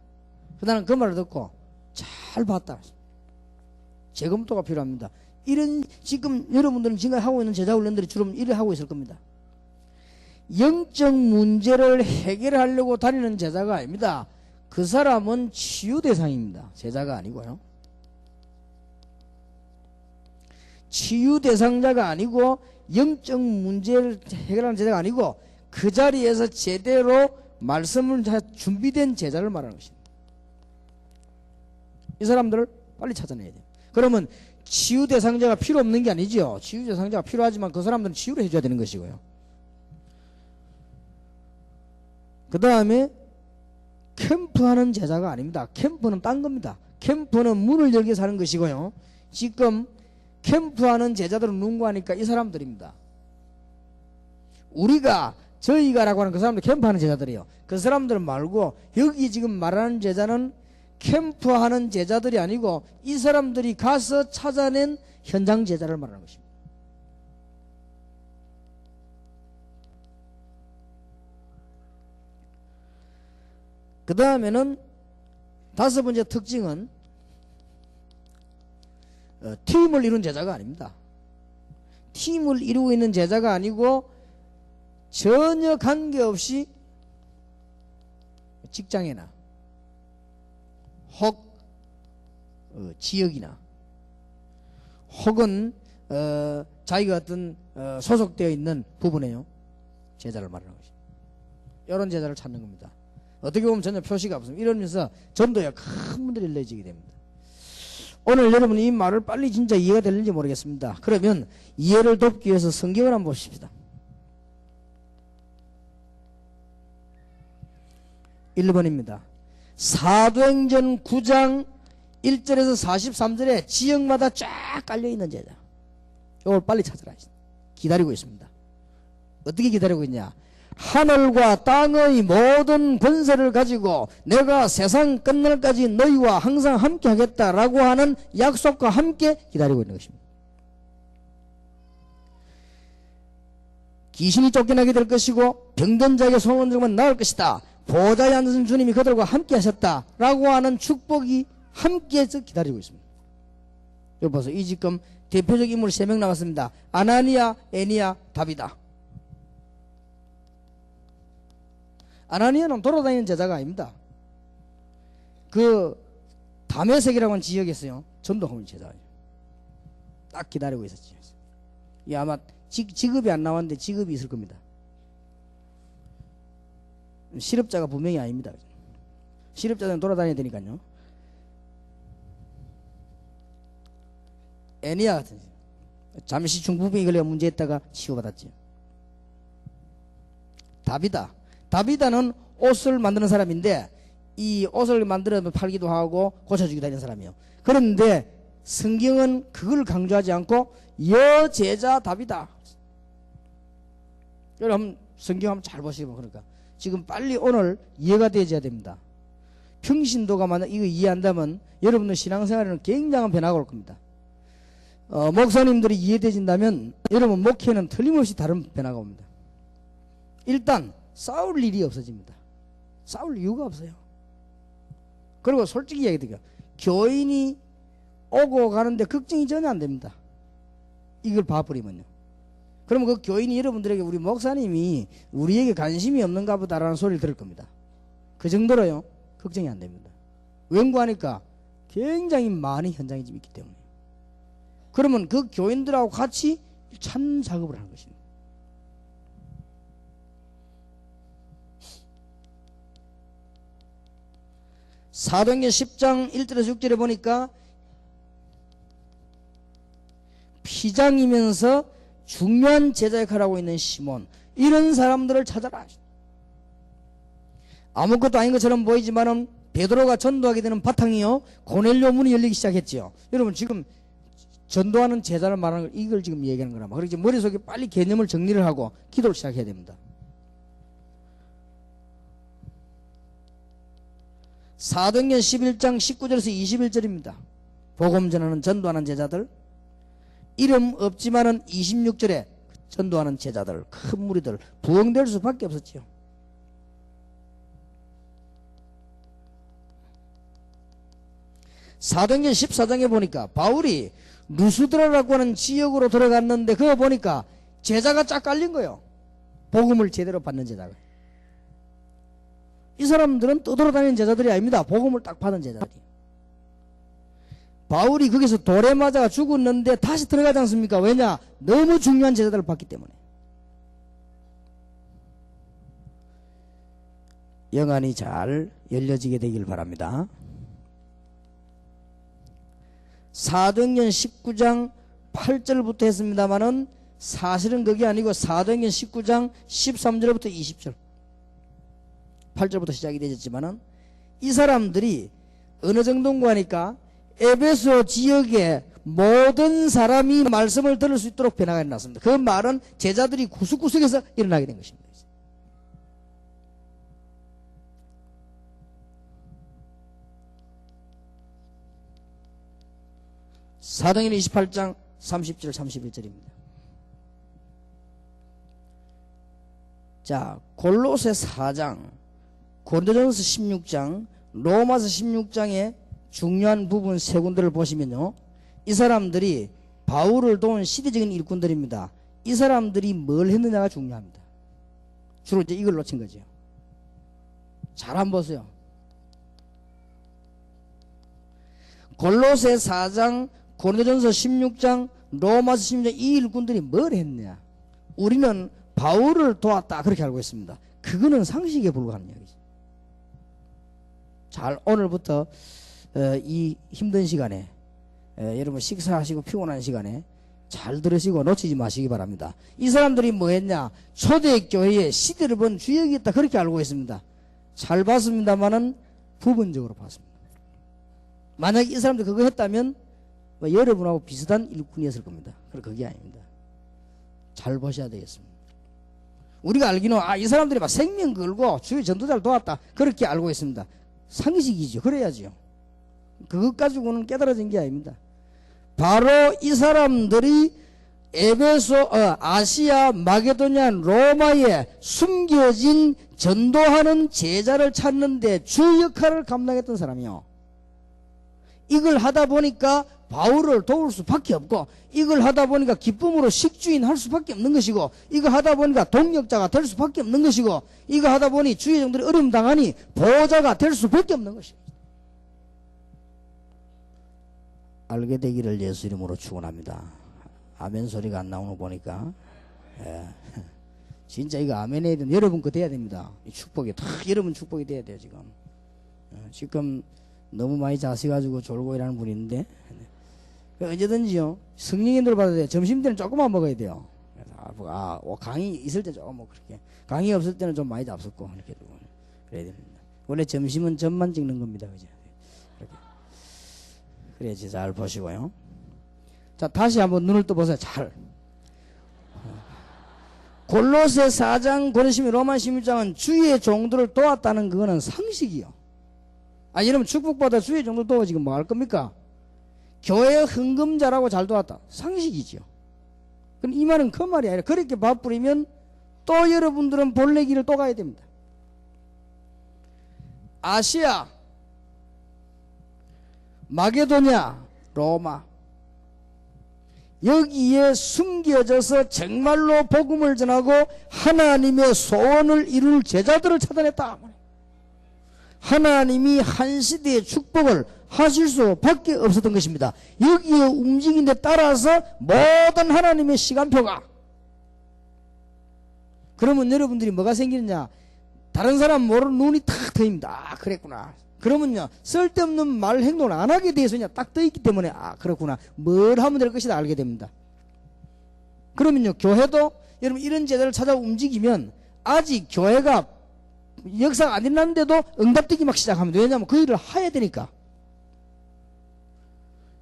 A: 나는 그 말을 듣고 잘 봤다. 재검토가 필요합니다. 이런 지금 여러분들은 지금 하고 있는 제자 훈련들이 주로 일을 하고 있을 겁니다. 영적 문제를 해결하려고 다니는 제자가 아닙니다. 그 사람은 치유 대상입니다. 제자가 아니고요. 치유 대상자가 아니고 영적 문제를 해결하는 제자가 아니고 그 자리에서 제대로 말씀을 준비된 제자를 말하는 것입니다. 이 사람들을 빨리 찾아내야 돼요. 그러면 치유 대상자가 필요 없는 게 아니죠. 치유 대상자가 필요하지만 그 사람들은 치유를 해줘야 되는 것이고요. 그 다음에 캠프하는 제자가 아닙니다. 캠프는 딴 겁니다. 캠프는 문을 열게 사는 것이고요. 지금 캠프하는 제자들은 누군가 하니까 이 사람들입니다. 저희가라고 하는 그 사람들 캠프하는 제자들이에요. 그 사람들 말고 여기 지금 말하는 제자는 캠프하는 제자들이 아니고 이 사람들이 가서 찾아낸 현장 제자를 말하는 것입니다. 그 다음에는 다섯 번째 특징은 팀을 이룬 제자가 아닙니다. 팀을 이루고 있는 제자가 아니고 전혀 관계없이 직장이나 혹 지역이나 혹은 자기가 어떤 소속되어 있는 부분에요 제자를 말하는 것입니다. 이런 제자를 찾는 겁니다. 어떻게 보면 전혀 표시가 없습니다. 이러면서 전도에 큰 문제를 내지게 됩니다. 오늘 여러분 이 말을 빨리 진짜 이해가 될는지 모르겠습니다. 그러면 이해를 돕기 위해서 성경을 한번 보십시다. 1번입니다. 사도행전 9장 1절에서 43절에 지역마다 쫙 깔려있는 제자. 이걸 빨리 찾으라. 기다리고 있습니다. 어떻게 기다리고 있냐? 하늘과 땅의 모든 권세를 가지고 내가 세상 끝날까지 너희와 항상 함께 하겠다라고 하는 약속과 함께 기다리고 있는 것입니다. 귀신이 쫓겨나게 될 것이고 병든 자에게 소문 들으면 나을 것이다. 보좌에 앉으신 주님이 그들과 함께 하셨다라고 하는 축복이 함께해서 기다리고 있습니다. 여기 보세요. 이 지금 대표적 인물 3명 나왔습니다. 아나니아, 에니야, 다비다. 아나니아는 돌아다니는 제자가 아닙니다. 그 다메섹이라고 하는 지역에 있어요. 전도하는 제자예요. 딱 기다리고 있었지. 이 아마 직업이 안 나왔는데 직업이 있을 겁니다. 실업자가 분명히 아닙니다. 실업자는 돌아다녀야 되니까요. 애니아 같은 잠시 중풍병이 걸려 문제했다가 치유받았지. 다비다는 옷을 만드는 사람인데 이 옷을 만들어 팔기도 하고 고쳐주기도 하는 사람이에요. 그런데 성경은 그걸 강조하지 않고 여제자 다비다. 여러분 성경 한번 잘 보시고 그러니까 지금 빨리 오늘 이해가 되어야 됩니다. 평신도가 만약 이거 이해한다면 여러분의 신앙생활에는 굉장한 변화가 올 겁니다. 목사님들이 이해되진다면 여러분 목회는 틀림없이 다른 변화가 옵니다. 일단 싸울 일이 없어집니다. 싸울 이유가 없어요. 그리고 솔직히 이야기드려요. 교인이 오고 가는데 걱정이 전혀 안 됩니다. 이걸 봐버리면요. 그러면 그 교인이 여러분들에게 우리 목사님이 우리에게 관심이 없는가 보다라는 소리를 들을 겁니다. 그 정도로요. 걱정이 안 됩니다. 왠고하니까 굉장히 많은 현장이 지금 있기 때문에. 그러면 그 교인들하고 같이 찾는 작업을 하는 것입니다. 사도행전 10장 1절에서 6절에 보니까 피장이면서 중요한 제자 역할을 하고 있는 시몬, 이런 사람들을 찾아라. 아무것도 아닌 것처럼 보이지만은 베드로가 전도하게 되는 바탕이요 고넬료 문이 열리기 시작했지요. 여러분 지금 전도하는 제자를 말하는 걸 이걸 지금 얘기하는 거란 말이에요. 그래서 머릿속에 빨리 개념을 정리를 하고 기도를 시작해야 됩니다. 사도행전 11장 19절에서 21절입니다. 복음 전하는 전도하는 제자들, 이름 없지만은 26절에 전도하는 제자들, 큰 무리들 부흥될 수밖에 없었지요. 사도행전 14장에 보니까 바울이 루스드라라고 하는 지역으로 들어갔는데 그거 보니까 제자가 쫙 깔린 거예요. 복음을 제대로 받는 제자가. 이 사람들은 떠돌아다니는 제자들이 아닙니다. 복음을 딱 받은 제자들이. 바울이 거기서 돌에 맞아가 죽었는데 다시 들어가지 않습니까? 왜냐? 너무 중요한 제자들을 받기 때문에. 영안이 잘 열려지게 되길 바랍니다. 사도행전 19장 8절부터 했습니다마는 사실은 그게 아니고 사도행전 19장 13절부터 20절 8절부터 시작이 되었지만은 이 사람들이 어느 정도인가 하니까 에베소 지역의 모든 사람이 말씀을 들을 수 있도록 변화가 일어났습니다. 그 말은 제자들이 구석구석에서 일어나게 된 것입니다. 사도행전 28장 30절 31절입니다. 자, 골로새 4장, 고린도전서 16장, 로마서 16장의 중요한 부분 세 군데를 보시면요, 이 사람들이 바울을 도운 시대적인 일꾼들입니다. 이 사람들이 뭘 했느냐가 중요합니다. 주로 이제 이걸 놓친 거죠. 잘 한번 보세요. 골로새 4장, 고린도전서 16장, 로마서 16장 이 일꾼들이 뭘 했냐? 우리는 바울을 도왔다 그렇게 알고 있습니다. 그거는 상식에 불과한 이야기죠. 잘 오늘부터 이 힘든 시간에 여러분 식사하시고 피곤한 시간에 잘 들으시고 놓치지 마시기 바랍니다. 이 사람들이 뭐 했냐? 초대교회에 시대를 본 주역이 있다 그렇게 알고 있습니다. 잘 봤습니다만은 부분적으로 봤습니다. 만약 이 사람들 그거 했다면 뭐 여러분하고 비슷한 일꾼이었을 겁니다. 그게 아닙니다. 잘 보셔야 되겠습니다. 우리가 알기는 이 사람들이 막 생명 걸고 주의 전도자를 도왔다 그렇게 알고 있습니다. 상식이죠. 그래야지요. 그것 가지고는 깨달아진 게 아닙니다. 바로 이 사람들이 에베소, 아시아, 마게도냐, 로마에 숨겨진 전도하는 제자를 찾는데 주 역할을 감당했던 사람이요. 이걸 하다 보니까 바울을 도울 수밖에 없고, 이걸 하다 보니까 기쁨으로 식주인 할 수밖에 없는 것이고, 이거 하다 보니까 동력자가 될 수밖에 없는 것이고, 이거 하다 보니 주의 종들이 어려움 당하니 보호자가 될 수밖에 없는 것입니다. 알게 되기를 예수 이름으로 축원합니다. 아멘 소리가 안 나오는 거 보니까 진짜 이거 아멘 해야 되는 여러분 거 돼야 됩니다. 이 축복이 다 여러분 축복이 돼야 돼요. 지금 너무 많이 자셔가지고 졸고 일하는 분이 있는데 언제든지요 성령인들 받아야 돼요. 점심 때는 조금만 먹어야 돼요. 강의 있을 때 조금 먹고 그렇게, 강의 없을 때는 좀 많이 잡섰고 이렇게 그래야 됩니다. 원래 점심은 점만 찍는 겁니다. 그죠? 그래야지. 잘 보시고요. 자, 다시 한번 눈을 떠보세요. 잘. 골로새 4장, 고린도 로마 16장은 주의 종들을 도왔다는 그거는 상식이요. 여러분 축복받아 주의 종들 도와 지금 뭐 할 겁니까? 교회 헌금자라고 잘 도왔다. 상식이죠. 그럼 이 말은 그 말이 아니라 그렇게 밥 뿌리면 또 여러분들은 본래 길을 또 가야 됩니다. 아시아, 마게도냐, 로마 여기에 숨겨져서 정말로 복음을 전하고 하나님의 소원을 이룰 제자들을 찾아냈다. 하나님이 한 시대의 축복을 하실 수밖에 없었던 것입니다. 여기에 움직인 데 따라서 모든 하나님의 시간표가, 그러면 여러분들이 뭐가 생기느냐? 다른 사람 모르는 눈이 탁 트입니다. 그랬구나. 그러면요 쓸데없는 말 행동을 안 하게 돼서 그냥 딱 떠있기 때문에 그렇구나, 뭘 하면 될 것이다 알게 됩니다. 그러면요 교회도 여러분 이런 제자를 찾아 움직이면 아직 교회가 역사가 안 일어났는데도 응답되기 막 시작합니다. 왜냐하면 그 일을 해야 되니까.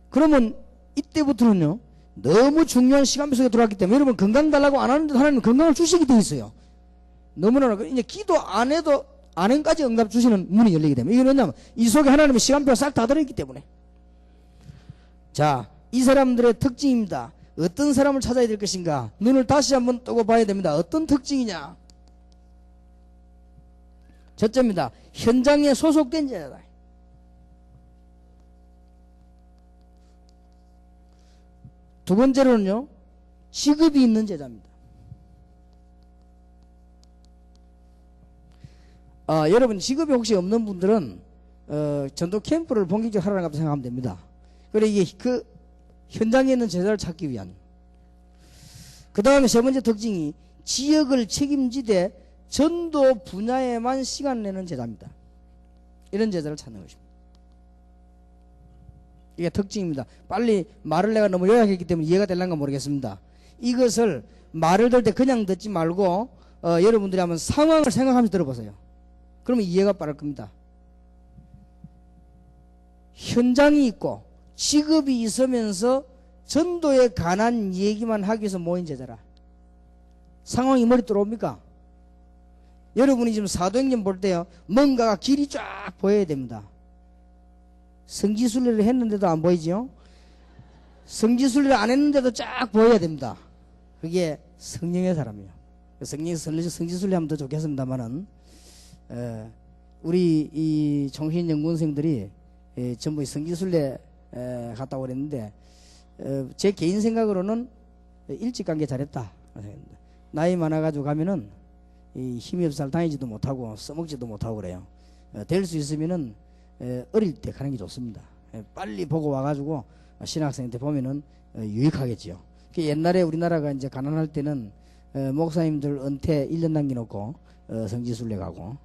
A: 그러면 이때부터는요 너무 중요한 시간표 속에 들어왔기 때문에 여러분 건강 달라고 안 하는데도 하나님 건강을 주시게 돼 있어요. 너무나 이제 기도 안 해도 안행까지 응답 주시는 문이 열리게 됩니다. 이게 왜냐하면 이 속에 하나님의 시간표가 싹 다 들어있기 때문에. 자, 이 사람들의 특징입니다. 어떤 사람을 찾아야 될 것인가? 눈을 다시 한번 뜨고 봐야 됩니다. 어떤 특징이냐? 첫째입니다. 현장에 소속된 자다. 두 번째로는요, 직업이 있는 제자입니다. 여러분 직업이 혹시 없는 분들은 전도 캠프를 본격적으로 하라고 생각하면 됩니다. 그래 이게 그 현장에 있는 제자를 찾기 위한. 그 다음에 세 번째 특징이 지역을 책임지되 전도 분야에만 시간 내는 제자입니다. 이런 제자를 찾는 것입니다. 이게 특징입니다. 빨리 말을 내가 너무 요약했기 때문에 이해가 될란가 모르겠습니다. 이것을 말을 들 때 그냥 듣지 말고 여러분들이 한번 상황을 생각하면서 들어보세요. 그러면 이해가 빠를 겁니다. 현장이 있고 직업이 있으면서 전도에 관한 얘기만 하기 위해서 모인 제자라. 상황이 머리 들어옵니까? 여러분이 지금 사도행전 볼 때요 뭔가가 길이 쫙 보여야 됩니다. 성지순례를 했는데도 안 보이지요? 성지순례를 안 했는데도 쫙 보여야 됩니다. 그게 성령의 사람이에요. 성지순례 하면 더 좋겠습니다만은 우리 이 종신연구원생들이 전부 성지순례 갔다 오랬는데 제 개인 생각으로는 일찍 간 게 잘했다. 나이 많아가지고 가면은 힘이 없어 다니지도 못하고 써먹지도 못하고 그래요. 될 수 있으면은 어릴 때 가는 게 좋습니다. 빨리 보고 와가지고 신학생한테 보면은 유익하겠지요. 옛날에 우리나라가 이제 가난할 때는 목사님들 은퇴 1년 남겨놓고 성지순례 가고,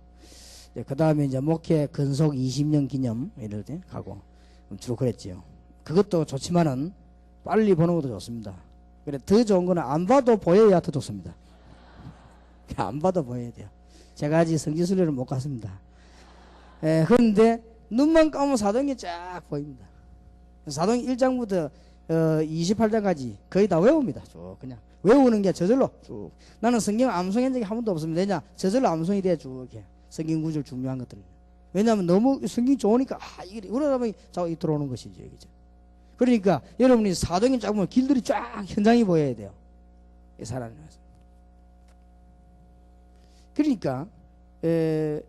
A: 그 다음에 이제 목회 근속 20년 기념 이럴 때 가고 주로 그랬지요. 그것도 좋지만은 빨리 보는 것도 좋습니다. 그래 더 좋은 거는 안 봐도 보여야 더 좋습니다. 안 봐도 보여야 돼요. 제가 아직 성지순례를 못 갔습니다. 그런데 눈만 감으면 사도행전 쫙 보입니다. 사도행전 1장부터 28장까지 거의 다 외웁니다. 쭉 그냥 외우는 게 저절로 쭉. 나는 성경 암송한 적이 한 번도 없습니다. 왜냐? 저절로 암송이 돼 쭉 이렇게 성경 구절 중요한 것들. 왜냐하면 너무 성경이 좋으니까 이게 그러다 보니 자꾸 들어오는 것이죠. 이게. 그러니까 여러분이 사도행전 쫙 보면 길들이 쫙 현장이 보여야 돼요. 이 사람이. 그러니까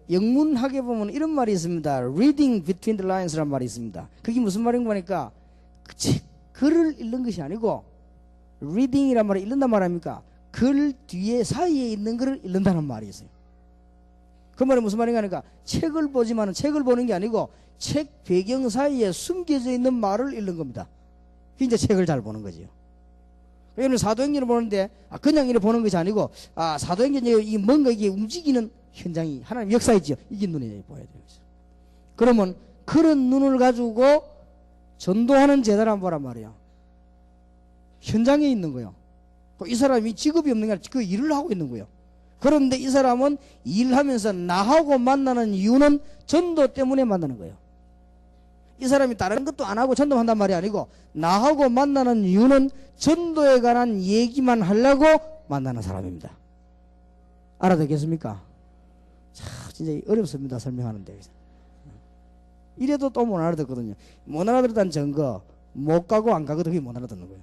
A: 영문학에 보면 이런 말이 있습니다. Reading between the lines라는 말이 있습니다. 그게 무슨 말인가 보니까 글을 읽는 것이 아니고 reading이란 말을 읽는단 말입니까? 글 뒤에 사이에 있는 글을 읽는다는 말이 있어요. 그 말이 무슨 말인가 하니까 책을 보지만은 책을 보는 게 아니고 책 배경 사이에 숨겨져 있는 말을 읽는 겁니다. 그게 이제 책을 잘 보는 거지요. 여러분 사도행전을 보는데 그냥 이렇게 보는 것이 아니고 사도행전이 뭔가 이게 움직이는 현장이 하나님 역사이지요. 이게 눈에 보여야 돼요. 그러면 그런 눈을 가지고 전도하는 제자를 한번 보란 말이에요. 현장에 있는 거예요. 이 사람이 직업이 없는 게 아니라 그 일을 하고 있는 거예요. 그런데 이 사람은 일하면서 나하고 만나는 이유는 전도 때문에 만나는 거예요. 이 사람이 다른 것도 안 하고 전도한단 말이 아니고 나하고 만나는 이유는 전도에 관한 얘기만 하려고 만나는 사람입니다. 알아듣겠습니까? 참 진짜 어렵습니다. 설명하는데. 이래도 또 못 알아듣거든요. 못 알아듣다는 증거 못 가고 안 가고도 그게 못 알아듣는 거예요.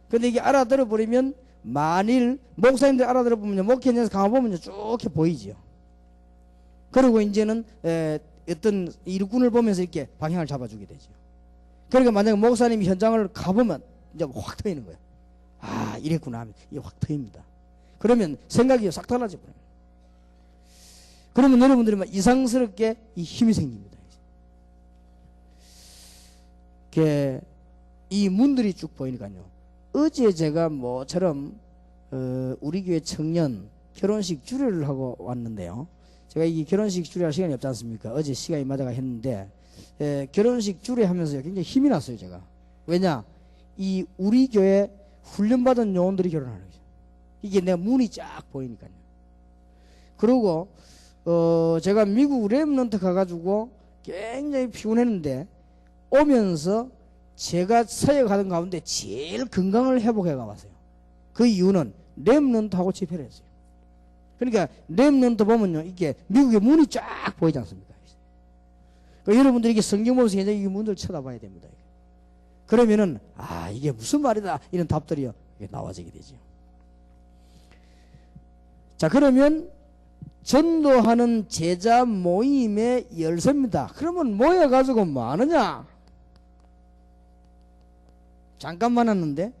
A: 근데 이게 알아들어버리면 만일 목사님들 알아들어보면 목회에서 가보면 쭉 이렇게 보이지요. 그리고 이제는 어떤 일꾼을 보면서 이렇게 방향을 잡아주게 되죠. 그러니까 만약에 목사님이 현장을 가보면 이제 확 트이는 거예요. 이랬구나 하면 이게 확 트입니다. 그러면 생각이 싹 달라져 버려요. 그러면 여러분들이 막 이상스럽게 이 힘이 생깁니다. 이 문들이 쭉 보이니까요. 어제 제가 뭐처럼 우리 교회 청년 결혼식 주례를 하고 왔는데요. 제가 이 결혼식 주례할 시간이 없지 않습니까? 어제 시간이 맞아가 했는데 결혼식 주례하면서 굉장히 힘이 났어요. 제가. 왜냐? 이 우리 교회 훈련받은 요원들이 결혼하는 거죠. 이게 내가 문이 쫙 보이니까요. 그리고 제가 미국 렘넌트 가가지고 굉장히 피곤했는데 오면서 제가 사역하던 가운데 제일 건강을 회복해 가봤어요. 그 이유는 렘넌트하고 집회를 했어요. 그러니까 렘넌트 보면요, 이게 미국의 문이 쫙 보이지 않습니까? 그러니까 여러분들이 이게 성경 보면서 굉장히 이 문을 쳐다봐야 됩니다. 그러면은 이게 무슨 말이다 이런 답들이 나와지게 되죠. 자, 그러면 전도하는 제자 모임의 열쇠입니다. 그러면 모여가지고 뭐 하느냐? 잠깐만 왔는데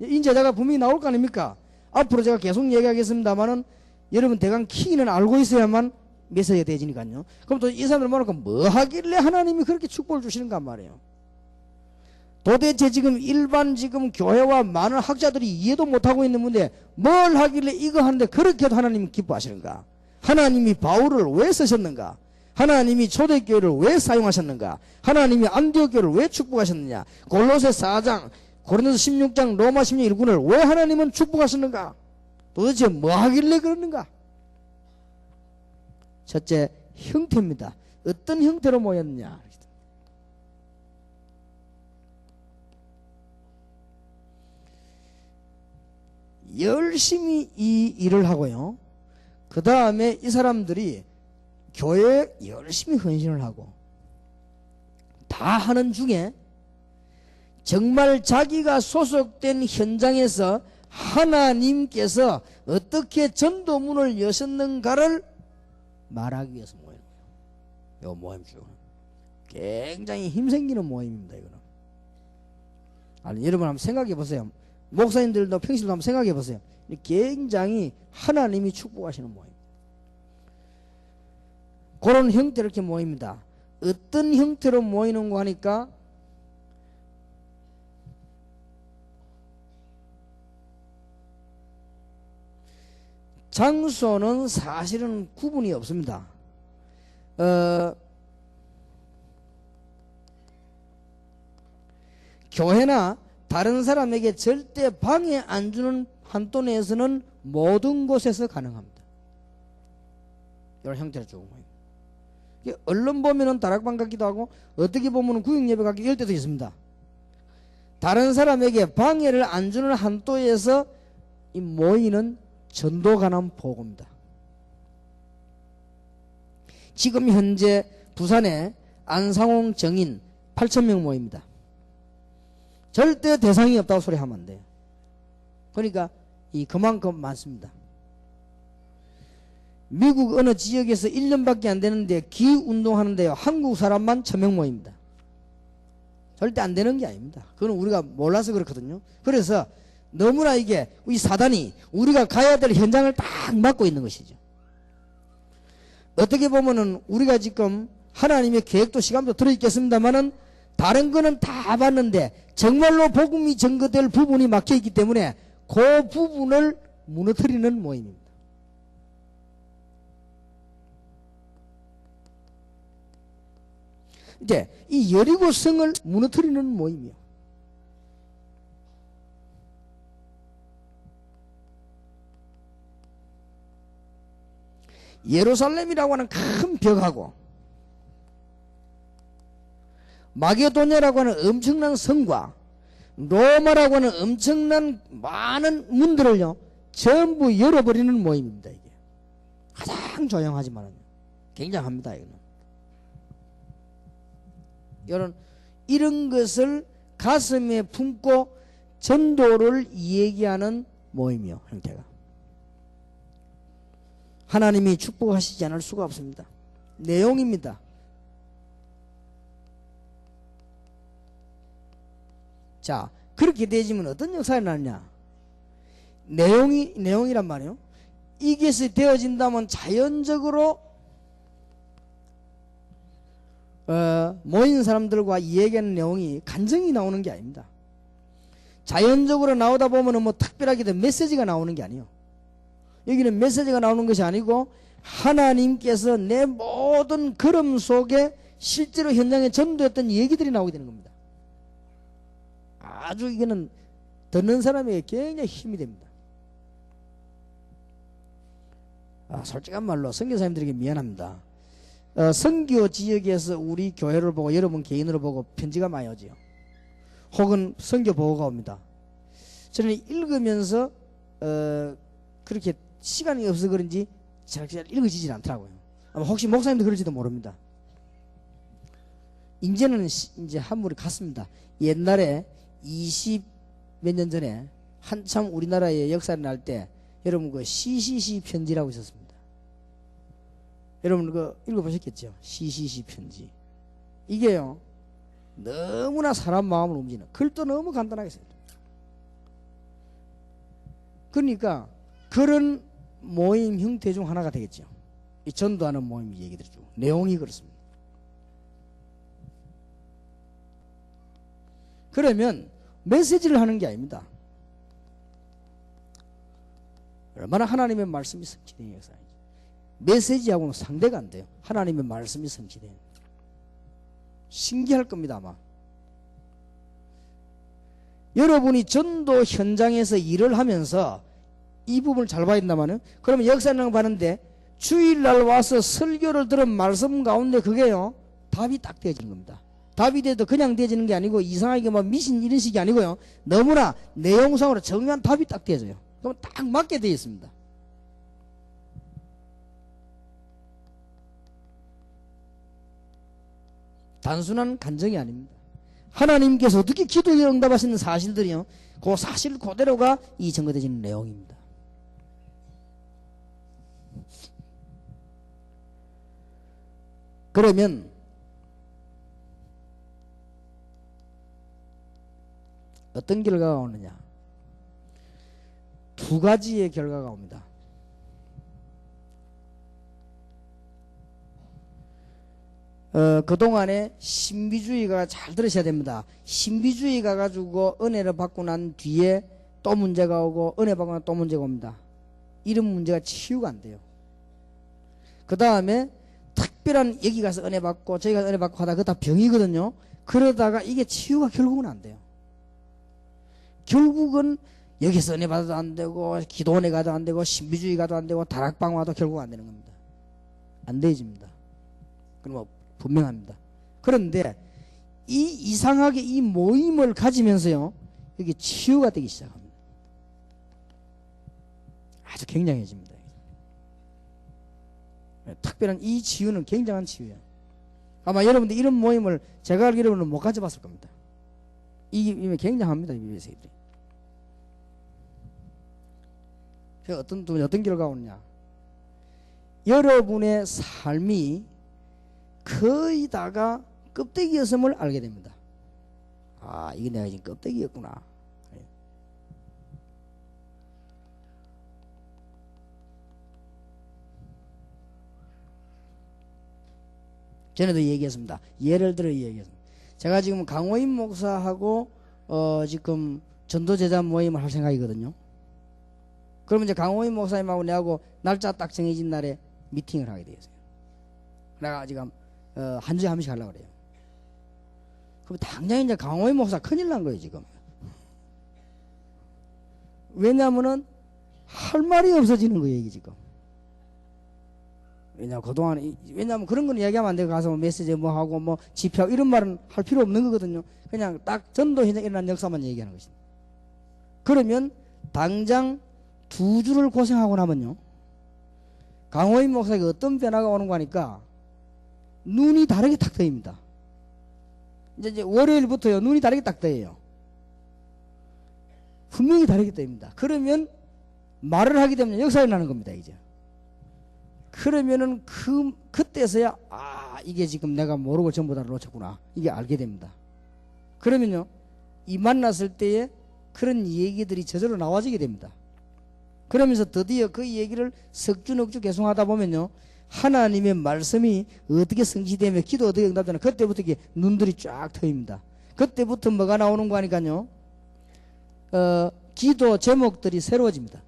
A: 인제자가 분명히 나올 거 아닙니까? 앞으로 제가 계속 얘기하겠습니다만은 여러분 대강 키는 알고 있어야만 메시지가 되지니까요. 그럼 또 이 사람들 모르니까 뭐 하길래 하나님이 그렇게 축복을 주시는가 말이에요. 도대체 지금 일반 지금 교회와 많은 학자들이 이해도 못하고 있는 문제 뭘 하길래 이거 하는데 그렇게도 하나님이 기뻐하시는가? 하나님이 바울을 왜 쓰셨는가? 하나님이 초대교회를 왜 사용하셨는가? 하나님이 안디옥 교회를 왜 축복하셨느냐? 골로새 4장, 고린도서 16장, 로마 16장 1군을 왜 하나님은 축복하셨는가? 도대체 뭐 하길래 그러는가? 첫째, 형태입니다. 어떤 형태로 모였느냐? 열심히 이 일을 하고요. 그 다음에 이 사람들이 교회에 열심히 헌신을 하고 다 하는 중에 정말 자기가 소속된 현장에서 하나님께서 어떻게 전도문을 여셨는가를 말하기 위해서 모이는 거예요. 이 모임 중 굉장히 힘생기는 모임입니다. 이거는. 여러분 한번 생각해 보세요. 목사님들도 평신도 한번 생각해 보세요. 굉장히 하나님이 축복하시는 모임. 그런 형태로 이렇게 모입니다. 어떤 형태로 모이는 거 하니까 장소는 사실은 구분이 없습니다. 교회나 다른 사람에게 절대 방해 안 주는 한도 내에서는 모든 곳에서 가능합니다. 이런 형태로 쭉 모입니다. 얼른 보면은 다락방 같기도 하고 어떻게 보면은 구역예배 같기도 이럴 때도 있습니다. 다른 사람에게 방해를 안 주는 한도에서 이 모이는 전도 관한 보고입니다. 지금 현재 부산에 안상홍 정인 8,000명 모입니다. 절대 대상이 없다고 소리하면 안 돼요. 그러니까 그만큼 많습니다. 미국 어느 지역에서 1년밖에 안 되는데 기운동하는데요, 한국 사람만 1,000명 모입니다. 절대 안 되는 게 아닙니다. 그건 우리가 몰라서 그렇거든요. 그래서 너무나 이 사단이 우리가 가야 될 현장을 딱 막고 있는 것이죠. 어떻게 보면은 우리가 지금 하나님의 계획도 시간도 들어있겠습니다만은 다른 거는 다 봤는데 정말로 복음이 증거될 부분이 막혀있기 때문에 그 부분을 무너뜨리는 모임입니다. 이제 이 여리고성을 무너뜨리는 모임이요. 예루살렘이라고 하는 큰 벽하고 마게도냐라고 하는 엄청난 성과 로마라고 하는 엄청난 많은 문들을요 전부 열어버리는 모임입니다. 이게 가장 조용하지만 굉장합니다. 이런 것을 가슴에 품고 전도를 얘기하는 모임이요, 형태가. 하나님이 축복하시지 않을 수가 없습니다. 내용입니다. 자, 그렇게 되지면 어떤 역사가 나느냐? 내용이란 말이에요. 이것이 되어진다면 자연적으로 모인 사람들과 얘기하는 내용이 간증이 나오는 게 아닙니다. 자연적으로 나오다 보면 뭐 특별하게 메시지가 나오는 게 아니에요. 여기는 메시지가 나오는 것이 아니고 하나님께서 내 모든 걸음 속에 실제로 현장에 전도했던 얘기들이 나오게 되는 겁니다. 아주 이거는 듣는 사람에게 굉장히 힘이 됩니다. 솔직한 말로 선교사님들에게 미안합니다. 선교 지역에서 우리 교회를 보고 여러분 개인으로 보고 편지가 많이 오지요. 혹은 선교 보고가 옵니다. 저는 읽으면서 그렇게 시간이 없어서 그런지 잘 읽어지질 않더라고요. 아마 혹시 목사님도 그럴지도 모릅니다. 이제는 이제 한물이 갔습니다. 옛날에 20 몇 년 전에 한참 우리나라의 역사를 날 때 여러분 그 CCC 편지라고 있었습니다. 여러분 그거 읽어보셨겠죠? CCC 편지. 이게요 너무나 사람 마음을 움직이는, 글도 너무 간단하게 써요. 그러니까 그런 모임 형태 중 하나가 되겠죠. 이 전도하는 모임 얘기들이 쭉 내용이 그렇습니다. 그러면 메시지를 하는 게 아닙니다. 얼마나 하나님의 말씀이 성취되는 역사이죠. 메시지하고는 상대가 안 돼요. 하나님의 말씀이 성취돼요. 신기할 겁니다. 아마 여러분이 전도 현장에서 일을 하면서 이 부분을 잘 봐야 된다면은, 그러면 역사를 봤는데 주일날 와서 설교를 들은 말씀 가운데 그게요 답이 딱 되어지는 겁니다. 답이 돼도 그냥 되어지는 게 아니고 이상하게 막 미신 이런 식이 아니고요, 너무나 내용상으로 정확한 답이 딱 되어져요. 그럼 딱 맞게 되어 있습니다. 단순한 간증이 아닙니다. 하나님께서 어떻게 기도에 응답하시는 사실들이요, 그 사실 그대로가 이 증거되어지는 내용입니다. 그러면 어떤 결과가 오느냐? 두 가지의 결과가 옵니다. 그동안에 신비주의가 잘 들으셔야 됩니다. 신비주의가 가지고 은혜를 받고 난 뒤에 또 문제가 오고 은혜 받고 나면 또 문제가 옵니다. 이런 문제가 치유가 안 돼요. 그 다음에 특별한 여기 가서 은혜 받고 저기 가서 은혜 받고 하다 그거 다 병이거든요. 그러다가 이게 치유가 결국은 안 돼요. 결국은 여기서 은혜 받아도 안 되고 기도 은혜 가도 안 되고 신비주의 가도 안 되고 다락방 와도 결국 안 되는 겁니다. 안 되집니다. 그럼 뭐 분명합니다. 그런데 이 이상하게 이 모임을 가지면서요 여기 치유가 되기 시작합니다. 아주 굉장해집니다. 특별한 이 치유는 굉장한 치유예요. 아마 여러분들 이런 모임을 제가 알기로는 못 가져봤을 겁니다. 이게 굉장합니다. 이 비비세들이. 어떤 결과가 오느냐. 여러분의 삶이 거의 다가 껍데기였음을 알게 됩니다. 아, 이게 내가 지금 껍데기였구나. 전에도 얘기했습니다. 예를 들어 얘기했습니다. 제가 지금 강호인 목사하고 지금 전도제자 모임을 할 생각이거든요. 그러면 이제 강호인 목사님하고 내하고 날짜 딱 정해진 날에 미팅을 하게 되었어요. 내가 지금 한 주에 한 번씩 하려고 그래요. 그럼 당장 이제 강호인 목사 큰일 난 거예요 지금. 왜냐하면은 할 말이 없어지는 거예요 이게 지금. 왜냐면 그동안 왜냐면 그런 건 얘기하면 안 되고 가서 뭐 메시지 뭐 하고 뭐 집회하고 이런 말은 할 필요 없는 거거든요. 그냥 딱 전도 현장에 일어난 역사만 얘기하는 것입니다. 그러면 당장 2주를 고생하고 나면요 강호인 목사에게 어떤 변화가 오는 거 하니까 눈이 다르게 딱 뜨입니다. 이제 월요일부터요 눈이 다르게 딱 떠요. 분명히 다르게 뜨입니다. 그러면 말을 하게 되면 역사가 나는 겁니다 이제. 그러면은 그때서야 이게 지금 내가 모르고 전부 다 놓쳤구나 이게 알게 됩니다. 그러면요 이 만났을 때에 그런 얘기들이 저절로 나와지게 됩니다. 그러면서 드디어 그 얘기를 석주 넉주 계속 하다 보면요 하나님의 말씀이 어떻게 성취되며 기도 어떻게 응답되나 그때부터 이게 눈들이 쫙 트입니다. 그때부터 뭐가 나오는 거 하니까요 기도 제목들이 새로워집니다.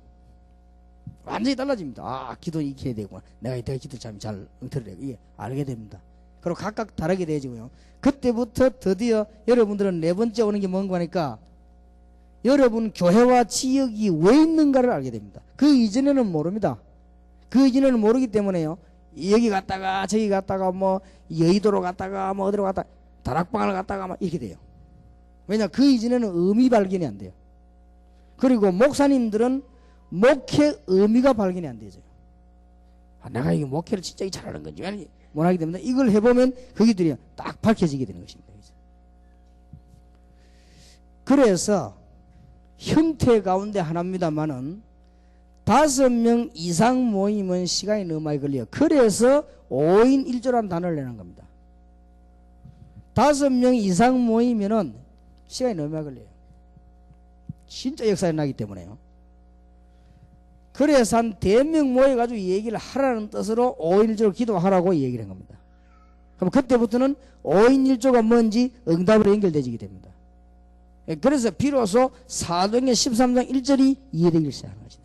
A: 완전히 달라집니다. 기도 이렇게 해야 되구나. 내가 이때 기도 참 잘 응태를 해야 이게 알게 됩니다. 그리고 각각 다르게 되어지고요. 그때부터 드디어 여러분들은 네 번째 오는 게 뭔가 하니까 여러분 교회와 지역이 왜 있는가를 알게 됩니다. 그 이전에는 모릅니다. 그 이전에는 모르기 때문에요. 여기 갔다가 저기 갔다가 뭐 여의도로 갔다가 뭐 어디로 갔다가 다락방을 갔다가 막 이렇게 돼요. 왜냐 그 이전에는 의미 발견이 안 돼요. 그리고 목사님들은 목회 의미가 발견이 안 되죠. 내가 이게 목회를 진짜 잘하는 건지 왜 못하기 때문에 이걸 해보면 거기들이 딱 밝혀지게 되는 것입니다. 그래서 형태 가운데 하나입니다만은 5명 이상 모이면 시간이 너무 많이 걸려요. 그래서 5인 1조라는 단어를 내는 겁니다. 5명 이상 모이면은 시간이 너무 많이 걸려요. 진짜 역사에 나기 때문에요. 그래서 한 대명 모여가지고 얘기를 하라는 뜻으로 5인 1조로 기도하라고 얘기를 한 겁니다. 그럼 그때부터는 5인 1조가 뭔지 응답으로 연결되지게 됩니다. 그래서 비로소 사도행전 13장 1절이 이해되기 시작하는 것이네.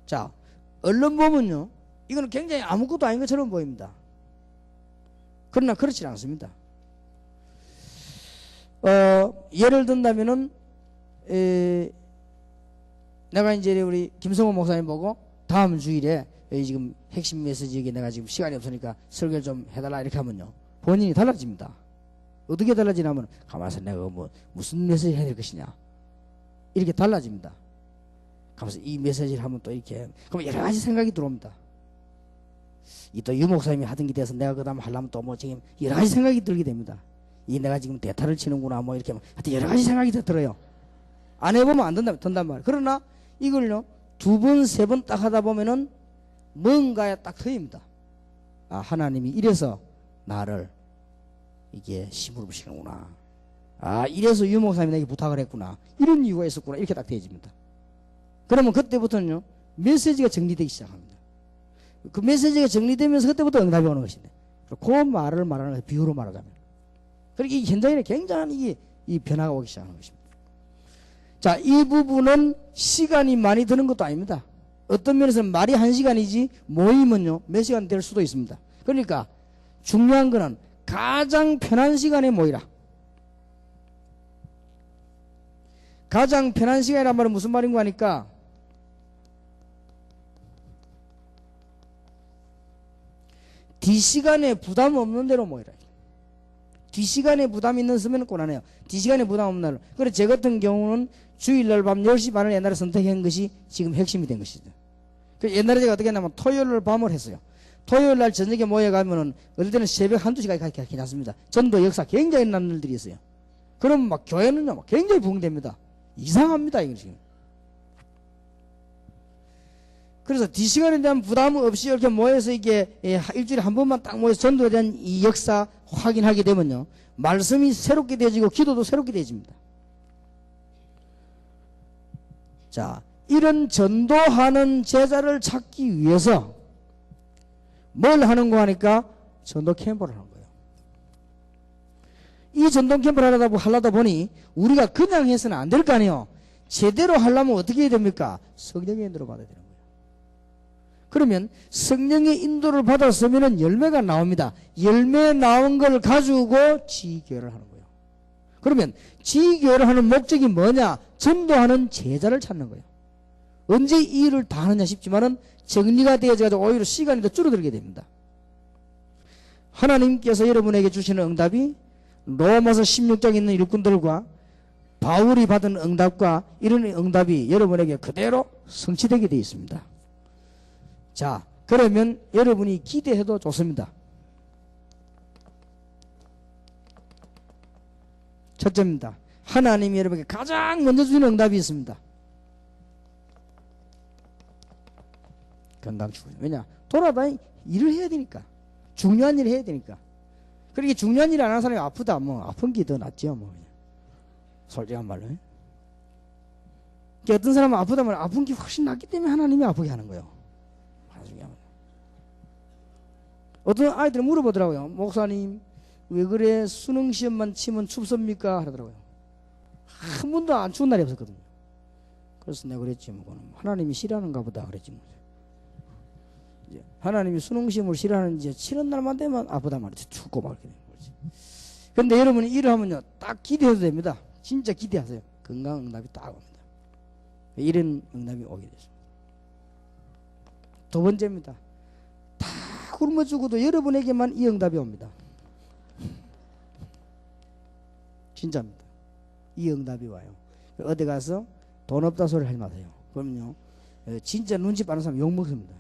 A: 자, 얼른 보면요 이거는 굉장히 아무것도 아닌 것처럼 보입니다. 그러나 그렇지 않습니다. 예를 든다면은 내가 이제 우리 김성호 목사님 보고 다음 주일에 지금 핵심 메시지에 내가 지금 시간이 없으니까 설교를 좀 해달라 이렇게 하면요 본인이 달라집니다. 어떻게 달라지냐면 가만있어 내가 뭐 무슨 메시지 해야 될 것이냐 이렇게 달라집니다. 가만있어 이 메시지를 하면 또 이렇게 그럼 여러 가지 생각이 들어옵니다. 이 또 유 목사님이 하던 게 돼서 내가 그 다음 하려면 또 뭐 지금 여러 가지 생각이 들게 됩니다. 이 내가 지금 대타를 치는구나 뭐 이렇게 하여튼 여러 가지 생각이 들어요. 안 해보면 안 된단 말이에요. 그러나 이걸요 2번 3번 딱 하다 보면은 뭔가에 딱 트입니다. 하나님이 이래서 나를 이게 심부름 시키는구나. 이래서 유 목사님이 내게 부탁을 했구나. 이런 이유가 있었구나. 이렇게 딱 되어집니다. 그러면 그때부터는요 메시지가 정리되기 시작합니다. 그 메시지가 정리되면서 그때부터 응답이 오는 것인데 그 말을 말하는 거예요. 비유로 말하자면. 그러니까 이 현장에는 굉장히 이 변화가 오기 시작하는 것입니다. 자, 이 부분은 시간이 많이 드는 것도 아닙니다. 어떤 면에서는 말이 1시간이지 모임은요 몇 시간 될 수도 있습니다. 그러니까 중요한 거는 가장 편한 시간에 모이라. 가장 편한 시간이란 말은 무슨 말인가 하니까 D시간에 부담 없는 대로 모이라. D시간에 부담 있는 쓰면 곤란해요. D시간에 부담 없는 날로. 그래서 제 같은 경우는 주일날 밤 10시 반을 옛날에 선택한 것이 지금 핵심이 된 것이죠. 옛날에 제가 어떻게 했냐면 토요일날 밤을 했어요. 토요일날 저녁에 모여가면은 어떨 때는 새벽 1~2시까지 괜찮습니다. 전도 역사 굉장히 남는 일들이 있어요. 그럼 막 교회는요 막 굉장히 부흥됩니다. 이상합니다 이거 지금. 그래서 D시간에 대한 부담 없이 이렇게 모여서 이게 일주일에 한 번만 딱 모여서 전도에 대한 이 역사 확인하게 되면요 말씀이 새롭게 되어지고 기도도 새롭게 되어집니다. 자, 이런 전도하는 제자를 찾기 위해서 뭘 하는가 하니까 전도 캠프를 하는 거예요. 이 전도 캠프를 하려다 보니 우리가 그냥 해서는 안 될 거 아니에요. 제대로 하려면 어떻게 해야 됩니까? 성령의 인도를 받아야 되는 거예요. 그러면 성령의 인도를 받았으면 열매가 나옵니다. 열매 나온 걸 가지고 지교회를 하는 거예요. 그러면 지교회를 하는 목적이 뭐냐? 전도하는 제자를 찾는 거예요. 언제 이 일을 다 하느냐 싶지만은 정리가 되어져가지고 오히려 시간이 더 줄어들게 됩니다. 하나님께서 여러분에게 주시는 응답이 로마서 16장에 있는 일꾼들과 바울이 받은 응답과 이런 응답이 여러분에게 그대로 성취되게 되어 있습니다. 자, 그러면 여러분이 기대해도 좋습니다. 첫째입니다. 하나님이 여러분에게 가장 먼저 주시는 응답이 있습니다. 건강축복. 왜냐? 돌아다니 일을 해야 되니까. 중요한 일을 해야 되니까. 그렇게 중요한 일을 안 하는 사람이 아프다. 뭐 아픈 게 더 낫죠. 뭐 솔직한 말로. 그러니까 어떤 사람은 아프다 면 아픈 게 훨씬 낫기 때문에 하나님이 아프게 하는 거예요. 어떤 아이들이 물어보더라고요. 목사님 왜 그래 수능시험만 치면 춥습니까? 하더라고요. 한 번도 안 추운 날이 없었거든요. 그래서 내가 그랬지 뭐 하나님이 싫어하는가 보다 그랬지 뭐. 이제 하나님이 수능시험을 싫어하는지 치는 날만 되면 아프다 말이지. 춥고 막 이렇게 되는 거지. 근데 여러분이 일을 하면요 딱 기대해도 됩니다. 진짜 기대하세요. 건강 응답이 딱 옵니다. 이런 응답이 오게 됐습니다. 두 번째입니다. 다 굶어 죽어도 여러분에게만 이 응답이 옵니다. 진짜입니다. 이 응답이 와요. 어디 가서 돈 없다 소리 하지 마세요. 그럼요 진짜 눈치 빠른 사람 욕먹습니다.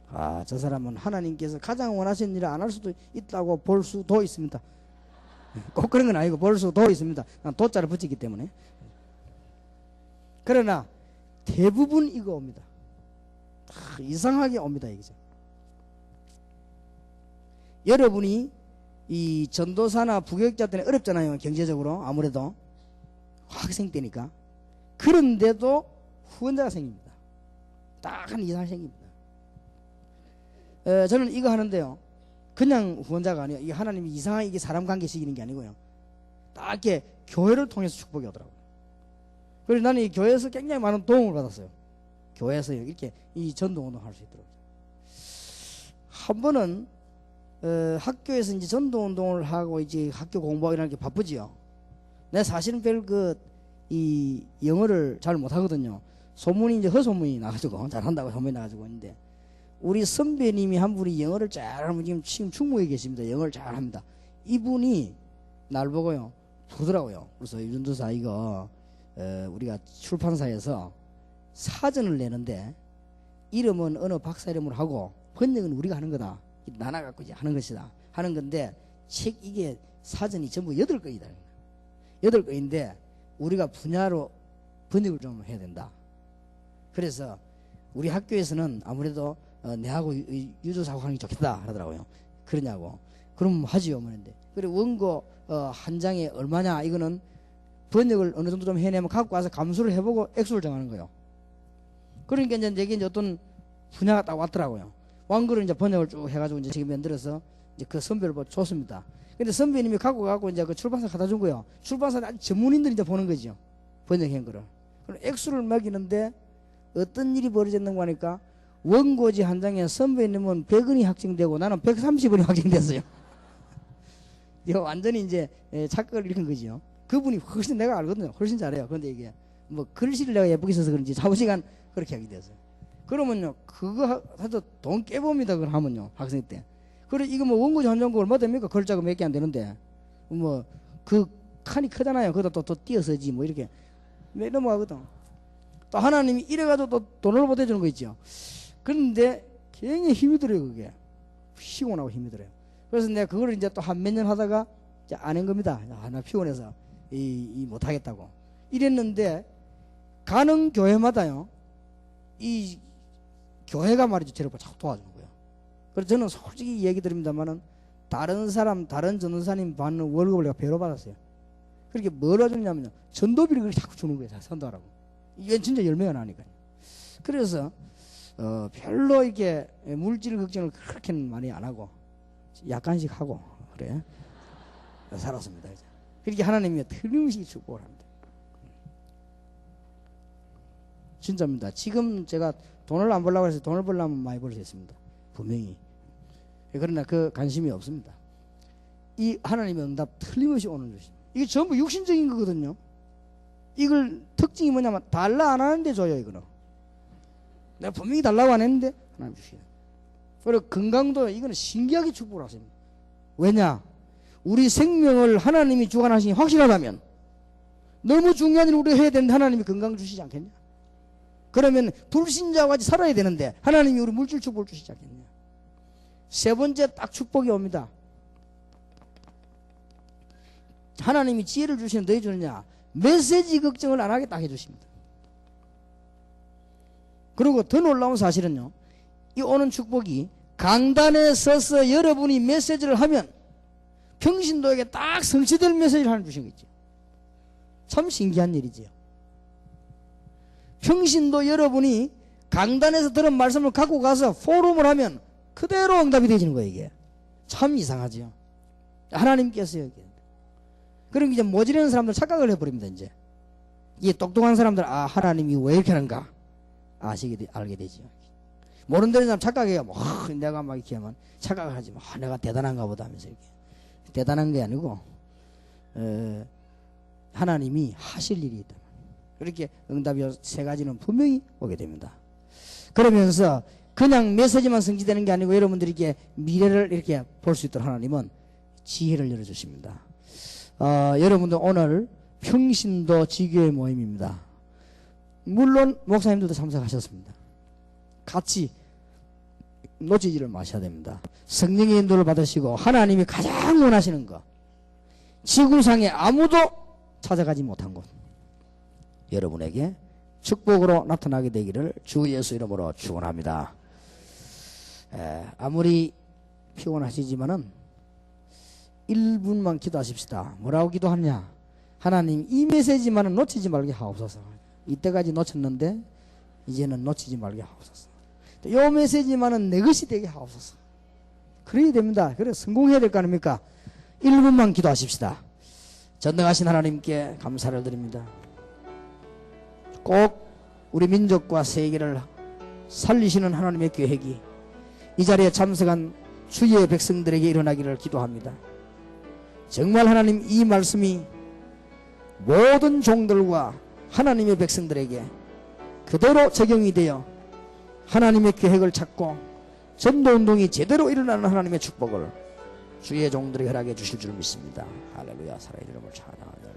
A: 아, 저 사람은 하나님께서 가장 원하시는 일을 안 할 수도 있다고 볼 수도 있습니다. 꼭 그런 건 아니고 볼 수도 있습니다. 도자를 붙이기 때문에. 그러나 대부분 이거 옵니다. 이상하게 옵니다. 이거죠. 여러분이 이 전도사나 부교육자 때는 어렵잖아요. 경제적으로 아무래도 학생 때니까. 그런데도 후원자가 생깁니다. 딱 한 이상 생깁니다. 저는 이거 하는데요. 그냥 후원자가 아니에요. 이게 하나님이 이상하게 이게 사람 관계시키는 게 아니고요. 딱 이렇게 교회를 통해서 축복이 오더라고요. 그래서 나는 이 교회에서 굉장히 많은 도움을 받았어요. 교회에서 이렇게 이 전도운동 할 수 있도록. 한 번은 학교에서 이제 전도운동을 하고 이제 학교 공부하고 이런 게 바쁘지요. 내가 사실은 이 영어를 잘 못하거든요. 소문이 이제 허소문이 나가지고 잘한다고 소문이 나가지고 있는데 우리 선배님이 한 분이 영어를 잘하면 지금 충무에 계십니다. 영어를 잘합니다. 이분이 날 보고요 부르더라고요. 그래서 윤도사 이거 우리가 출판사에서 사전을 내는데 이름은 어느 박사 이름으로 하고 번역은 우리가 하는 거다. 나눠갖고 이제 하는 것이다. 하는 건데 책 이게 사전이 전부 8권이다. 8권인데 우리가 분야로 번역을 좀 해야 된다. 그래서 우리 학교에서는 아무래도 내하고 유도사하고 하는 게 좋겠다 하더라고요. 그러냐고. 그럼 하지요. 그런데 그래 원고 한 장에 얼마냐 이거는 번역을 어느 정도 좀 해내면 갖고 와서 감수를 해보고 액수를 정하는 거예요. 그러니까 이제 내게 이제 어떤 분야가 딱 왔더라고요. 왕글을 이제 번역을 쭉 해가지고 이제 지금 만들어서 이제 그 선배를 줬습니다. 근데 선배님이 갖고 가고 이제 그 출판사 갖다 준 거예요. 출판사는 아주 전문인들이 이제 보는 거죠. 번역한 거를. 그럼 액수를 매기는데 어떤 일이 벌어졌는가 하니까 원고지 한 장에 선배님은 100원이 확정되고 나는 130원이 확정됐어요. 이거 완전히 이제 착각을 일으킨 거죠. 그분이 훨씬 내가 알거든요. 훨씬 잘해요. 그런데 이게 뭐 글씨를 내가 예쁘게 써서 그런지 자부시간 그렇게 하게 됐어요. 그러면요 그거 하도 돈 깨봅니다. 그걸 하면요 학생 때. 그래 이거 뭐 원고지 한 장국을 뭐 됩니까? 글자가 몇 개 안 되는데 뭐 그 칸이 크잖아요. 거기다 또 띄어서지 뭐 이렇게 매 넘어가거든. 또 하나님이 이래가지고 또 돈을 보태주는 거 있죠. 그런데 굉장히 힘이 들어요. 그게 피곤하고 힘이 들어요. 그래서 내가 그걸 이제 또 한 몇 년 하다가 이제 안 한 겁니다. 나 피곤해서 이 못하겠다고 이랬는데 가는 교회마다요 이 교회가 말이죠 저를 자꾸 도와주는 거예요. 그래서 저는 솔직히 얘기 드립니다만은 다른 전도사님 받는 월급을 내가 배로 받았어요. 그렇게 뭐라 주냐면요 전도비를 그렇게 자꾸 주는 거예요. 선도하라고. 이게 진짜 열매가 나니까요. 그래서 별로 이렇게 물질 걱정을 그렇게는 많이 안 하고 약간씩 하고 그래 살았습니다. 이제. 그렇게 하나님이 틀림없이 축복을 합니다. 진짜입니다. 지금 제가 돈을 안 벌려고 해서 돈을 벌려면 많이 벌 수 있습니다. 분명히. 그러나 그 관심이 없습니다. 이 하나님의 응답 틀림없이 오는 것입니다. 이게 전부 육신적인 거거든요. 이걸 특징이 뭐냐면 달라 안 하는데 줘요. 이거는 내가 분명히 달라고 안 했는데 하나님 주시요. 그리고 건강도 이거는 신기하게 축복을 하십니다. 왜냐? 우리 생명을 하나님이 주관하시니 확실하다면 너무 중요한 일을 우리가 해야 되는데 하나님이 건강 주시지 않겠냐? 그러면 불신자와 같이 살아야 되는데 하나님이 우리 물질 축복을 주시지 않겠냐? 세 번째 딱 축복이 옵니다. 하나님이 지혜를 주시는 너 해주느냐? 메시지 걱정을 안 하겠다 해주십니다. 그리고 더 놀라운 사실은요, 이 오는 축복이 강단에 서서 여러분이 메시지를 하면 평신도에게 딱 성취될 메시지를 하나 주신 거죠. 참 신기한 일이지요. 평신도 여러분이 강단에서 들은 말씀을 갖고 가서 포럼을 하면 그대로 응답이 되지는 거예요. 이게 참 이상하죠. 하나님께서요. 그럼 이제 모질라는 사람들 착각을 해버립니다. 이제 이 똑똑한 사람들 하나님이 왜 이렇게 하는가 알게 되죠. 모르는 사람 착각해요. 내가 막 이렇게 하면 착각을 하지. 내가 대단한가 보다 하면서 이렇게 대단한 게 아니고 하나님이 하실 일이 있다. 그렇게 응답이 세 가지는 분명히 오게 됩니다. 그러면서 그냥 메시지만 성취되는 게 아니고 여러분들이 이렇게 미래를 이렇게 볼 수 있도록 하나님은 지혜를 열어주십니다. 여러분들 오늘 평신도 지교회 모임입니다. 물론 목사님들도 참석하셨습니다. 같이 놓치지를 마셔야 됩니다. 성령의 인도를 받으시고 하나님이 가장 원하시는 것, 지구상에 아무도 찾아가지 못한 곳, 여러분에게 축복으로 나타나게 되기를 주 예수 이름으로 축원합니다. 아무리 피곤하시지만은 1분만 기도하십시다. 뭐라고 기도하냐? 하나님 이 메시지만은 놓치지 말게 하옵소서. 이때까지 놓쳤는데 이제는 놓치지 말게 하옵소서. 이 메시지만은 내 것이 되게 하옵소서. 그래야 됩니다. 그래 성공해야 될 거 아닙니까? 1분만 기도하십시다. 전능하신 하나님께 감사를 드립니다. 꼭 우리 민족과 세계를 살리시는 하나님의 계획이 이 자리에 참석한 주의 백성들에게 일어나기를 기도합니다. 정말 하나님 이 말씀이 모든 종들과 하나님의 백성들에게 그대로 적용이 되어 하나님의 계획을 찾고 전도운동이 제대로 일어나는 하나님의 축복을 주의 종들에게 허락해 주실 줄 믿습니다. 할렐루야. 살아있는 이름을 찬양합니다.